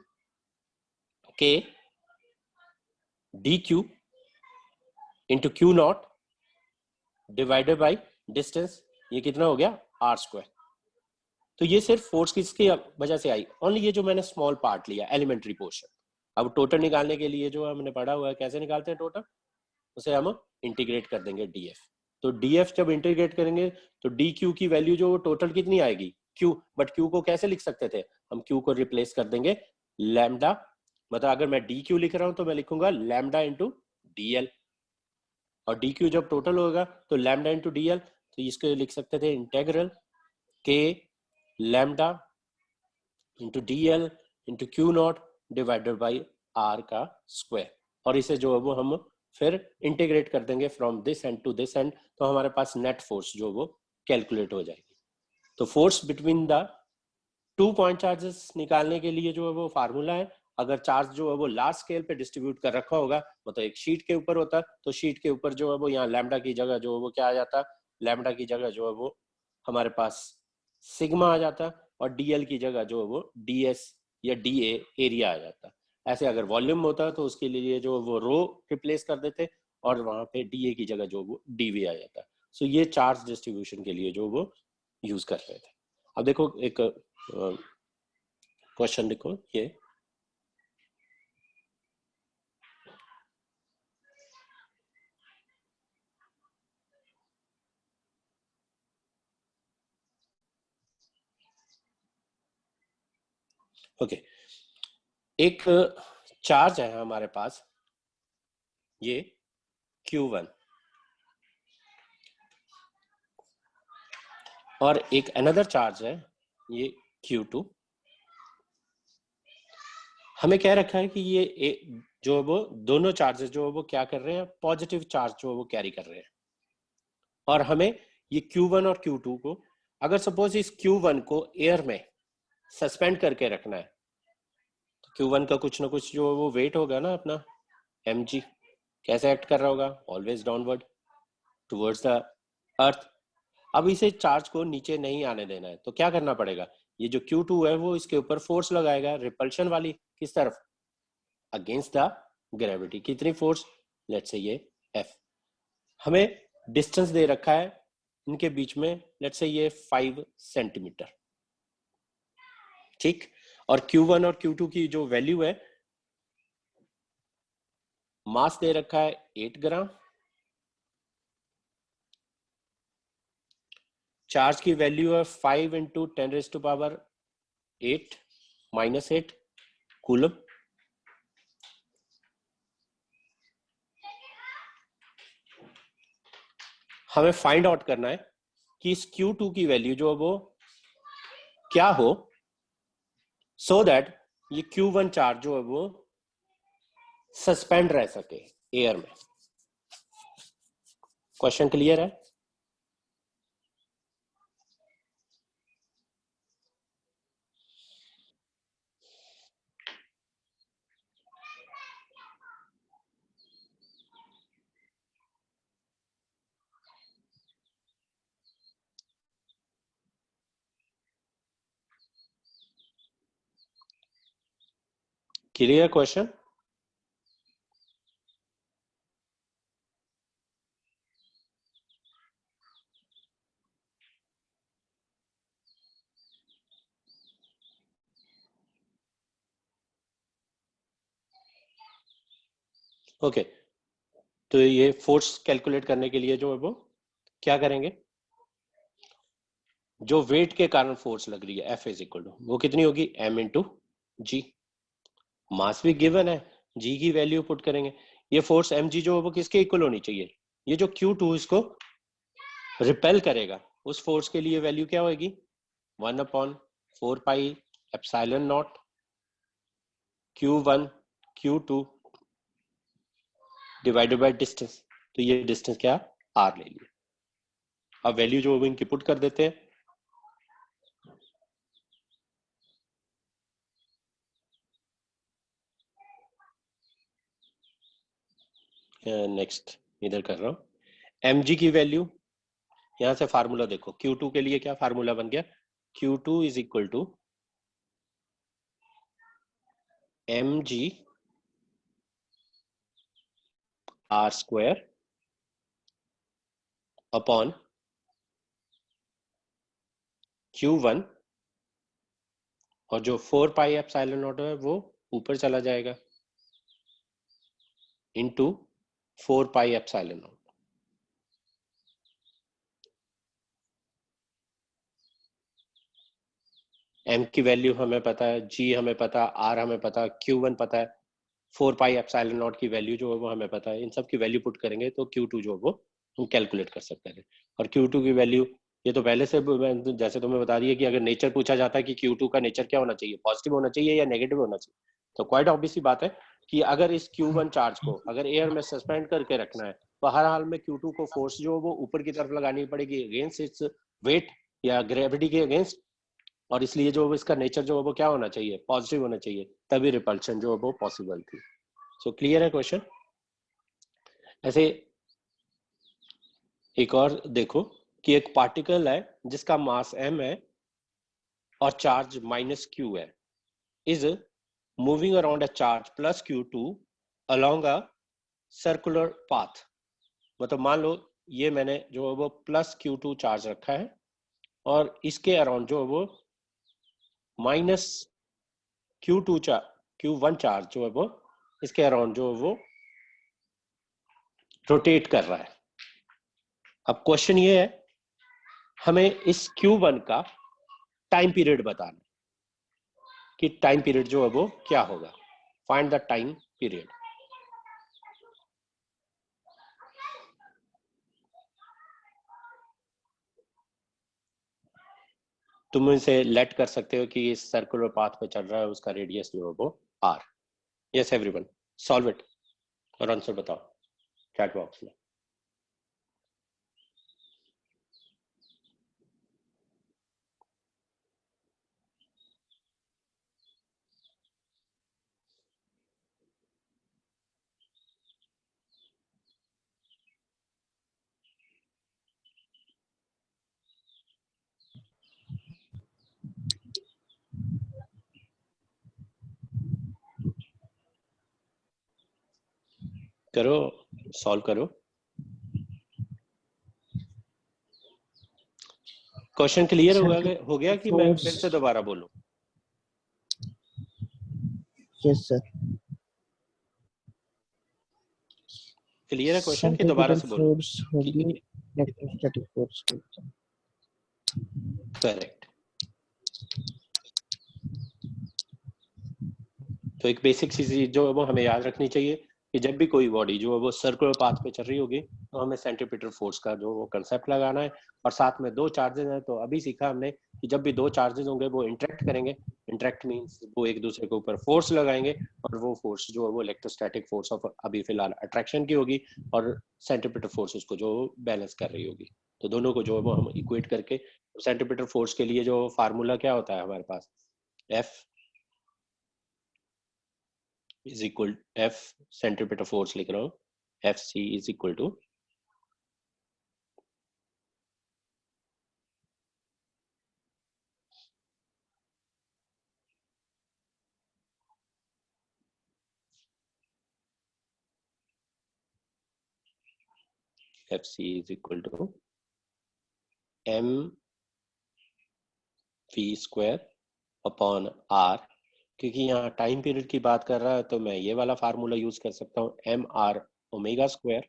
k dq into Q naught divided by distance, ये कितना हो गया आर स्क्वायर। तो ये सिर्फ फोर्स किसकी वजह से आई, ओनली ये जो मैंने स्मॉल पार्ट लिया एलिमेंट्री पोर्शन। अब टोटल निकालने के लिए जो हमने पढ़ा हुआ है कैसे निकालते हैं टोटल, उसे हम इंटीग्रेट कर देंगे df। तो df जब इंटीग्रेट करेंगे तो dq की वैल्यू जो टोटल कितनी आएगी q, बट q को कैसे लिख सकते थे हम, q को रिप्लेस कर देंगे लैम्डा, मतलब अगर मैं dq लिख रहा हूं तो मैं लिखूंगा लैम्डा इंटू dl, और dq जब टोटल होगा तो लैम्डा इंटू dl, तो इसको लिख सकते थे integral k lambda into dl into Q naught divided by r का स्क्वायर, और इसे जो है वो हम फिर इंटीग्रेट कर देंगे from this end to this end, तो हमारे पास नेट फोर्स जो वो कैलकुलेट हो जाएगी। तो force between the two point charges निकालने के लिए जो है वो फार्मूला है, अगर चार्ज जो है वो लार्ज स्केल पे डिस्ट्रीब्यूट कर रखा होगा, मतलब एक शीट के ऊपर होता, तो शीट के ऊपर जो है वो यहाँ लैम्डा की जगह जो है वो क्या आ जाता, लैम्डा की जगह जो है वो हमारे पास सिग्मा आ जाता, और डीएल की जगह जो है वो डीएस या डीए एरिया आ जाता। ऐसे अगर वॉल्यूम होता तो उसके लिए जो वो रो रिप्लेस कर देते, और वहां पे डीए की जगह जो वो डीवी आ जाता। सो ये चार्ज डिस्ट्रीब्यूशन के लिए जो वो यूज कर रहे थे। अब देखो एक क्वेश्चन लिखो ये, ओके एक चार्ज है हमारे पास ये Q1, और एक अनदर चार्ज है ये Q2। हमें क्या रखा है कि ये जो वो दोनों चार्जेस जो वो क्या कर रहे हैं, पॉजिटिव चार्ज जो वो कैरी कर रहे हैं, और हमें ये Q1 और Q2 को, अगर सपोज इस Q1 को एयर में सस्पेंड करके रखना है, तो Q1 का कुछ ना कुछ जो वो वेट होगा ना अपना mg, कैसे एक्ट कर रहा होगा, always downward towards the earth. अब इसे चार्ज को नीचे नहीं आने देना है, तो क्या करना पड़ेगा, ये जो Q2 है वो इसके ऊपर फोर्स लगाएगा रिपल्शन वाली, किस तरफ, अगेंस्ट द ग्रेविटी। कितनी फोर्स, लेट्स से ये F। हमें डिस्टेंस दे रखा है इनके बीच में, लेट्स से ये 5 सेंटीमीटर, ठीक। और Q1 और Q2 की जो वैल्यू है, मास दे रखा है 8 ग्राम, चार्ज की वैल्यू है 5 इंटू 10⁻8 -8 कूलम। हमें फाइंड आउट करना है कि इस Q2 की वैल्यू जो वो क्या हो, सो दैट ये Q1 चार्ज जो है वो सस्पेंड रह सके एयर में। क्वेश्चन क्लियर है? Clear question? ओके, तो ये फोर्स कैलकुलेट करने के लिए जो है वो क्या करेंगे, जो वेट के कारण फोर्स लग रही है F इज इक्वल टू, वो कितनी होगी m इंटू जी। मास भी गिवन है, जी की वैल्यू पुट करेंगे। ये फोर्स mg जो है वो किसके इक्वल होनी चाहिए, ये जो Q2 इसको रिपेल करेगा उस फोर्स के लिए वैल्यू क्या होगी, 1/4 pi epsilon naught Q1 Q2 divided by distance. तो ये डिस्टेंस क्या, r ले लिया। अब वैल्यू जो वो इनकी पुट कर देते हैं। नेक्स्ट इधर कर रहा हूं, mg की वैल्यू यहां से फार्मूला देखो, Q2 के लिए क्या फार्मूला बन गया, Q2 is equal to mg r square upon Q1, और जो 4 पाई एप्सिलॉन नॉट है वो ऊपर चला जाएगा, into 4 pi epsilon not. m की वैल्यू हमें पता है, g हमें पता है, r हमें पता है, Q1 पता है, 4 पाई एप्सिलॉन नॉट की वैल्यू जो है वो हमें पता है। इन सब की वैल्यू पुट करेंगे तो Q2 जो है वो हम कैलकुलेट कर सकते हैं। और Q2 की वैल्यू ये तो पहले से जैसे तुम्हें बता रही है कि अगर नेचर पूछा जाता है कि Q2 का नेचर क्या होना चाहिए, पॉजिटिव होना चाहिए या नेगेटिव होना चाहिए, तो क्वाइट ऑब्वियस सी बात है कि अगर इस Q1 चार्ज को अगर एयर में सस्पेंड करके रखना है तो हर हाल में Q2 को फोर्स जो वो ऊपर की तरफ लगानी पड़ेगी अगेंस्ट इट्स वेट या ग्रेविटी के अगेंस्ट, और इसलिए जो इसका नेचर जो है वो क्या होना चाहिए, पॉजिटिव होना चाहिए, तभी रिपल्शन जो है वो पॉसिबल थी। सो क्लियर है क्वेश्चन? ऐसे एक और देखो कि एक पार्टिकल है जिसका मास m है और चार्ज -q है, is moving around a charge +q2 along a circular path. मतलब मान लो ये मैंने जो है वो +q2 चार्ज रखा है और इसके अराउंड जो है वो -q1 चार्ज जो है वो इसके अराउंड जो है वो रोटेट कर रहा है। अब क्वेश्चन ये है, हमें इस Q1 का टाइम पीरियड बताना कि टाइम पीरियड जो है वो क्या होगा, फाइंड द टाइम पीरियड। तुम इसे लेट कर सकते हो कि इस सर्कुलर पाथ पे चल रहा है, उसका रेडियस जो है वो r। Yes everyone, solve it और आंसर बताओ चैट बॉक्स में। करो, सॉल्व करो। क्वेश्चन क्लियर हो गया कि मैं फिर से दोबारा बोलूं? Yes sir. क्लियर है क्वेश्चन कि दोबारा सेंट्रीपिटल से बोलूं? फोर्स होगी इलेक्ट्रोस्टैटिक फोर्स की। करेक्ट। तो एक बेसिक चीज जो है वो हमें याद रखनी चाहिए कि जब भी कोई बॉडी जो है वो सर्कुलर पाथ पे चल रही होगी तो हमें सेंट्रीपिटल फोर्स का जो वो कंसेप्ट लगाना है। और साथ में दो चार्जेस हैं, तो अभी सीखा हमने कि जब भी दो चार्जेस होंगे वो इंटरेक्ट करेंगे, इंटरेक्ट मींस वो एक दूसरे के ऊपर फोर्स लगाएंगे, और वो फोर्स जो है वो इलेक्ट्रोस्टैटिक फोर्स ऑफ अभी फिलहाल अट्रैक्शन की होगी और सेंट्रीपिटल फोर्स उसको जो बैलेंस कर रही होगी। तो दोनों को जो है वो हम इक्वेट करके, सेंट्रीपिटल फोर्स के लिए जो फार्मूला क्या होता है हमारे पास, F is equal F centripetal force लिख रहा हूँ, FC is equal to F C is equal to M V square upon R, क्योंकि यहाँ टाइम पीरियड की बात कर रहा है तो मैं ये वाला फार्मूला यूज कर सकता हूँ एम आर ओमेगा स्क्वायर,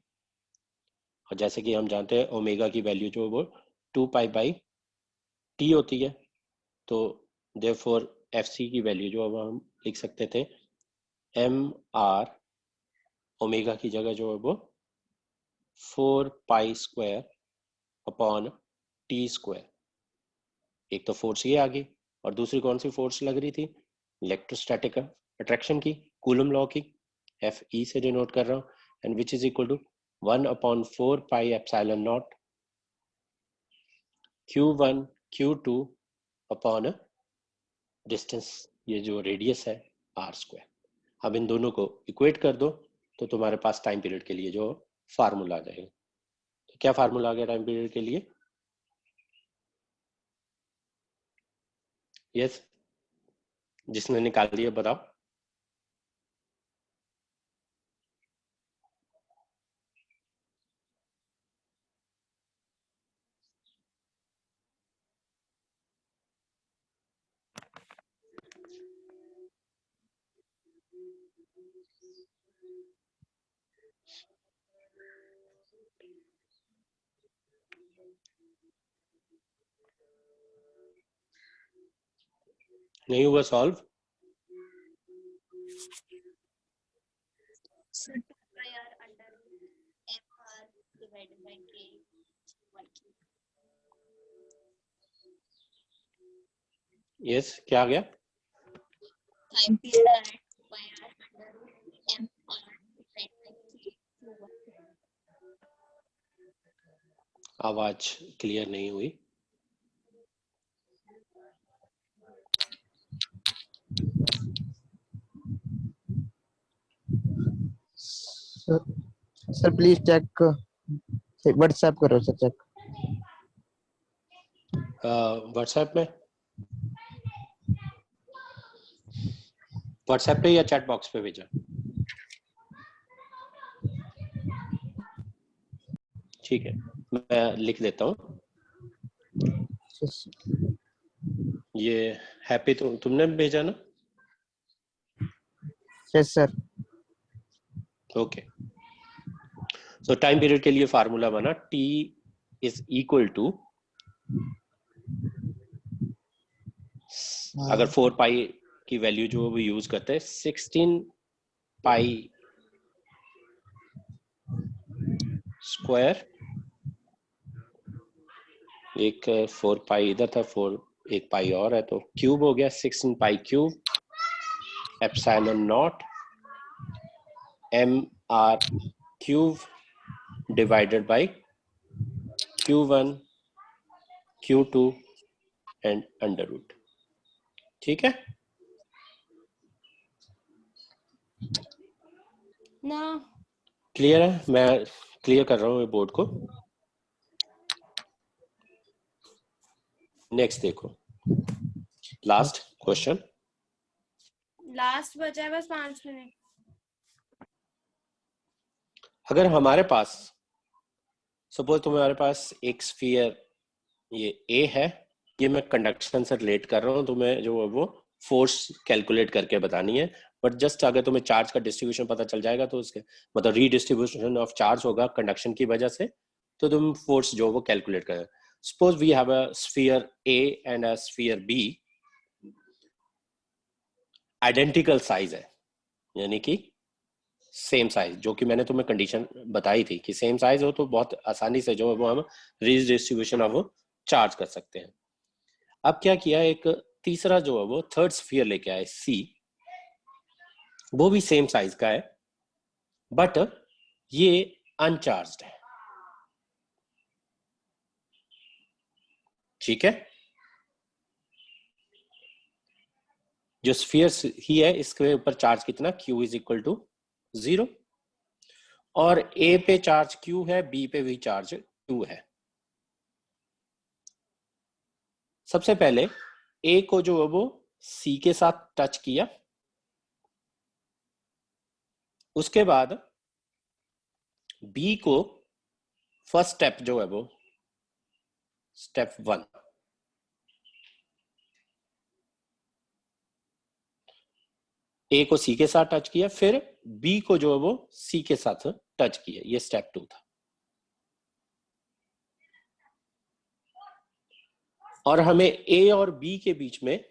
और जैसे कि हम जानते हैं ओमेगा की वैल्यू जो है वो 2 पाई बाई टी होती है, तो देयरफॉर एफ सी की वैल्यू जो है हम लिख सकते थे एम आर ओमेगा की जगह जो है वो 4 pi square upon T square. एक तो फोर्स ये आ गई और दूसरी कौन सी फोर्स लग रही थी, इलेक्ट्रोस्टैटिक अट्रैक्शन की, कूलम लॉ की, एफ ई से डिनोट कर रहा हूँ, and which is equal to 1/4 pi epsilon naught Q1 Q2 upon distance, ये जो रेडियस है आर स्क्वायर। अब इन दोनों को इक्वेट कर दो तो तुम्हारे पास टाइम पीरियड के लिए जो फार्मूला आ जाएगा। तो क्या फार्मूला आ गया टाइम पीरियड के लिए? यस, जिसने निकाल दिया बताओ। नहीं हुआ solve? So 2 pi r under mr divided by k by q. Yes, क्या आ गया? Time period at 2 pi r under mr divided by k q1. आवाज क्लियर नहीं हुई। सर प्लीज चेक, व्हाट्सएप करो सर चेक। व्हाट्सएप में, WhatsApp पे या chat box पे भेजा? ठीक है, मैं लिख देता हूँ। ये हैप्पी तुमने भेजा ना? Yes sir. ओके, सो टाइम पीरियड के लिए फार्मूला बना T इज इक्वल टू, अगर 4 पाई की वैल्यू जो वो यूज करते हैं 16 पाई स्क्वायर, एक 4 पाई इधर था, 4 एक पाई और है तो क्यूब हो गया, 16 pi cube epsilon naught M R cube divided by Q1 Q2 and under root. ठीक है ना क्लियर है? मैं क्लियर कर रहा हूँ ये बोर्ड को। नेक्स्ट देखो, लास्ट क्वेश्चन। लास्ट बचा है बस 5 मिनट। अगर हमारे पास सपोज तुम्हारे पास एक स्फीयर ये A है, ये मैं कंडक्शन से रिलेट कर रहा हूँ, तुम्हें जो है वो फोर्स कैलकुलेट करके बतानी है, बट जस्ट अगर तुम्हें चार्ज का डिस्ट्रीब्यूशन पता चल जाएगा तो उसके मतलब रीडिस्ट्रीब्यूशन ऑफ चार्ज होगा कंडक्शन की वजह से, तो तुम फोर्स जो वो कैलकुलेट कर। Suppose we have a sphere A and a sphere B, identical size है, यानी कि सेम साइज, जो कि मैंने तुम्हें कंडीशन बताई थी कि सेम साइज हो तो बहुत आसानी से जो है वो हम रीडिस्ट्रीब्यूशन ऑफ चार्ज कर सकते हैं। अब क्या किया, एक तीसरा जो है वो थर्ड स्फीयर लेके आए C, वो भी सेम साइज का है बट ये अनचार्ज्ड है। ठीक है, जो स्फीयर ही है इसके ऊपर चार्ज कितना, Q इज इक्वल टू 0, और A पे चार्ज Q है, B पे भी चार्ज Q है। सबसे पहले A को जो है वो C के साथ टच किया, उसके बाद B को फर्स्ट स्टेप जो है वो स्टेप 1, ए को सी के साथ टच किया, फिर बी को जो है वो सी के साथ टच किया, ये स्टेप 2 था। और हमें ए और बी के बीच में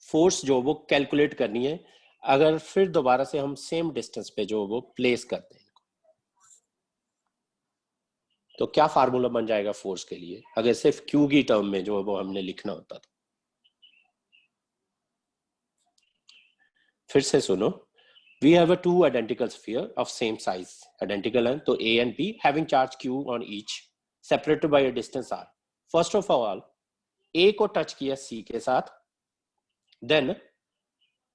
फोर्स जो वो कैलकुलेट करनी है, अगर फिर दोबारा से हम सेम डिस्टेंस पे जो वो प्लेस करते हैं। तो क्या फार्मूला बन जाएगा फोर्स के लिए, अगर सिर्फ क्यू की टर्म में जो वो हमने लिखना होता था। फिर से सुनो, we have a two identical sphere of same size, identical है तो A and B having charge Q on each separated by a distance R. First of all A को टच किया सी के साथ, देन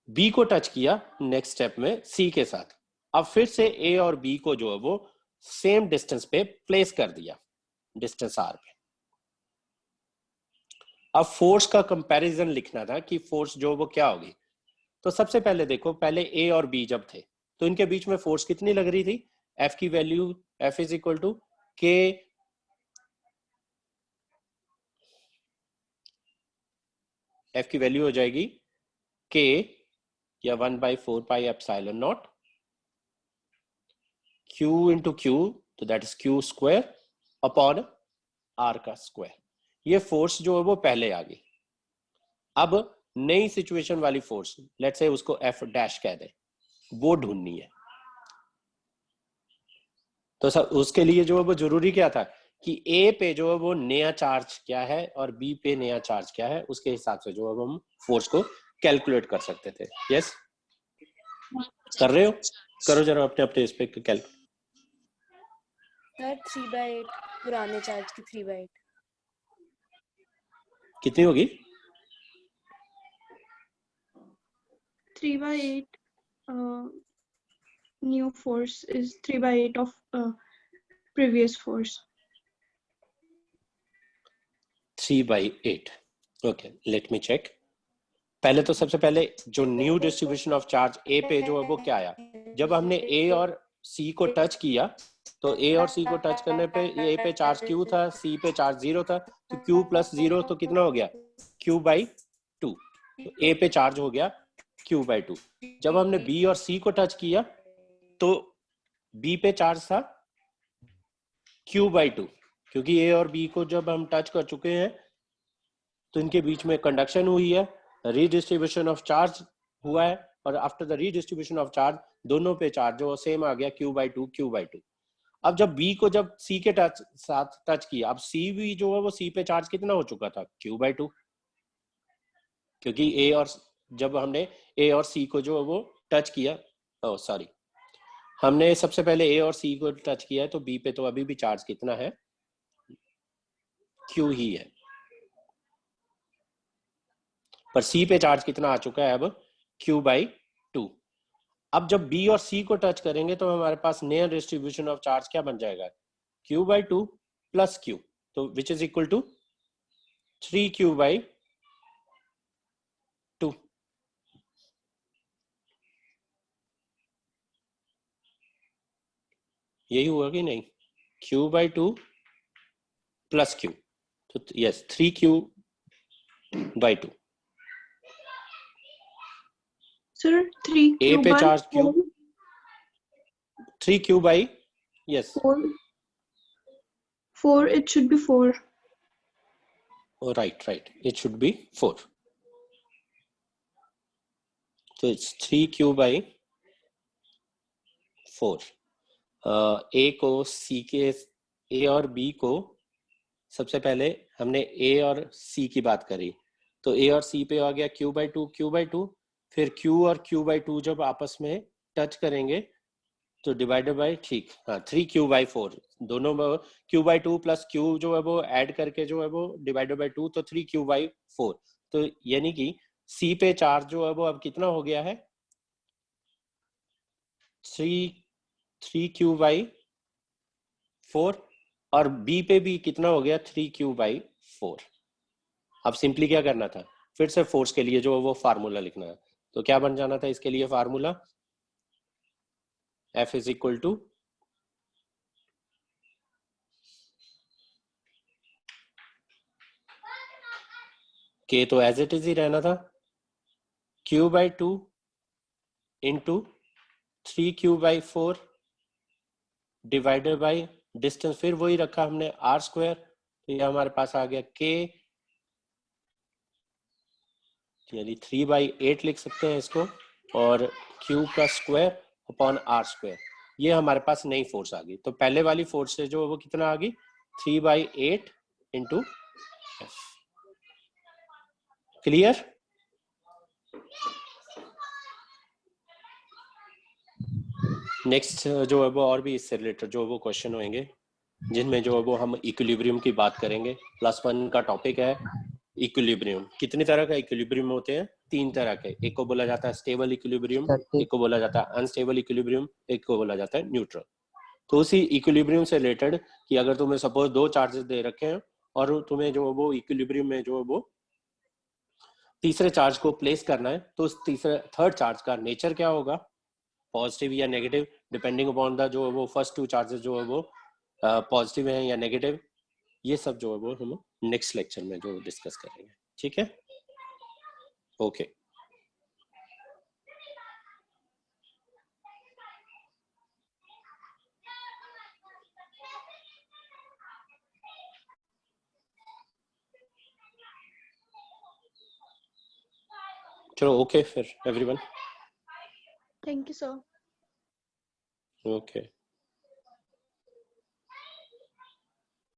बी को touch किया next step में C के साथ। अब फिर से ए और बी को जो है वो सेम डिस्टेंस पे प्लेस कर दिया, डिस्टेंस आर पे। अब फोर्स का कंपैरिजन लिखना था कि फोर्स जो वो क्या होगी। तो सबसे पहले देखो, पहले ए और बी जब थे तो इनके बीच में फोर्स कितनी लग रही थी, एफ की value, F is equal to K, F की वैल्यू हो जाएगी के या 1/4 pi epsilon naught Q into Q, तो that is Q square upon R का स्क्वायर। ये फोर्स जो है वो पहले आ गई। अब नई सिचुएशन वाली फोर्स, लेट्स से उसको एफ डैश कह दे, वो ढूंढनी है। तो सर उसके लिए जो है वो जरूरी क्या था कि ए पे जो है वो नया चार्ज क्या है और बी पे नया चार्ज क्या है, उसके हिसाब से जो है हम फोर्स को कैलकुलेट कर सकते थे। यस, कर रहे हो? करो जरा अपने अपने इस पे कैलकुलेट। सर 3/8 पुराने चार्ज की 3/8 कितनी होगी? 3/8 new force is 3/8 of previous force. 3/8। Okay, let me check. पहले तो सबसे पहले जो new distribution of charge A पे जो है वो क्या आया, जब हमने ए और सी को टच किया तो ए और सी को टच करने पे ए पे चार्ज क्यू था, सी पे चार्ज 0 था, तो क्यू प्लस 0 तो कितना हो गया, Q/2। तो ए पे चार्ज हो गया Q/2। जब हमने बी और सी को टच किया तो बी पे चार्ज था Q/2, क्योंकि ए और बी को जब हम टच कर चुके हैं तो इनके बीच में कंडक्शन हुई है, रीडिस्ट्रीब्यूशन ऑफ चार्ज हुआ है, और after the redistribution of charge दोनों पे चार्ज जो सेम आ गया Q/2। अब जब बी को जब सी के साथ टच किया, अब सी भी जो है वो सी पे चार्ज कितना हो चुका था, Q/2, क्योंकि ए और जब हमने ए और सी को जो है वो टच किया, सॉरी, हमने सबसे पहले ए और सी को टच किया है, तो बी पे तो अभी भी चार्ज कितना है, Q ही है, पर सी पे चार्ज कितना आ चुका है अब, Q/2। अब जब बी और सी को टच करेंगे तो हमारे पास नया डिस्ट्रीब्यूशन ऑफ चार्ज क्या बन जाएगा, Q/2 प्लस Q, तो विच इज इक्वल टू 3Q/2। यही हुआ कि नहीं, Q/2 प्लस Q, तो यस 3Q/2। Sir, 3 ए पे charge Q, 3Q/, yes, 4 it should be 4. oh, right, it should be 4, so it's 3Q/4। ए को सी के, ए और बी को सबसे पहले हमने ए और सी की बात करी, तो ए और सी पे आ गया Q/2, फिर Q और Q/2 जब आपस में टच करेंगे तो डिवाइडेड बाय, ठीक, हाँ 3Q/4, दोनों में Q/2 प्लस Q जो है वो ऐड करके जो है वो डिवाइडेड बाय 2, तो 3Q/4। तो यानी कि सी पे चार्ज जो है वो अब कितना हो गया है, 3Q/4, और बी पे भी कितना हो गया, 3Q/4। अब सिंपली क्या करना था, फिर से फोर्स के लिए जो है वो फार्मूला लिखना है, तो क्या बन जाना था इसके लिए formula, F is equal to k तो एज इट इज ही रहना था, q/2 into 3q/4 divided by distance, फिर वही रखा हमने r², तो ये हमारे पास आ गया k, यानी 3/8 लिख सकते हैं इसको, और q का स्क्वायर अपॉन r²। ये हमारे पास नई फोर्स आ गई। तो पहले वाली फोर्स से जो वो कितना आ गई, 3/8 इंटू एफ। क्लियर? नेक्स्ट जो है वो और भी इससे रिलेटेड जो वो क्वेश्चन होंगे, जिनमें जो है वो हम इक्विलिब्रियम की बात करेंगे। +1 का टॉपिक है इक्विलिब्रियम। कितनी तरह का इक्विलिब्रियम होते हैं? 3 तरह के। एक को बोला जाता है स्टेबल इक्विलिब्रियम, Static. एक को बोला जाता है अनस्टेबल इक्विलिब्रियम, एक को बोला जाता है न्यूट्रल। तो उसी इक्विलिब्रियम से रिलेटेड कि अगर तुम्हें सपोज 2 चार्जेस दे रखे हैं और तुम्हें जो वो इक्विलिब्रियम में जो वो तीसरे चार्ज को प्लेस करना है, तो उस थर्ड चार्ज का नेचर क्या होगा, पॉजिटिव या नेगेटिव, डिपेंडिंग अपॉन द जो वो फर्स्ट 2 चार्जेस जो है वो पॉजिटिव हैं या नेगेटिव। ये सब जो है वो हम नेक्स्ट लेक्चर में जो डिस्कस करेंगे। ठीक है, ओके। चलो ओके फिर everyone, Thank you, sir. Okay.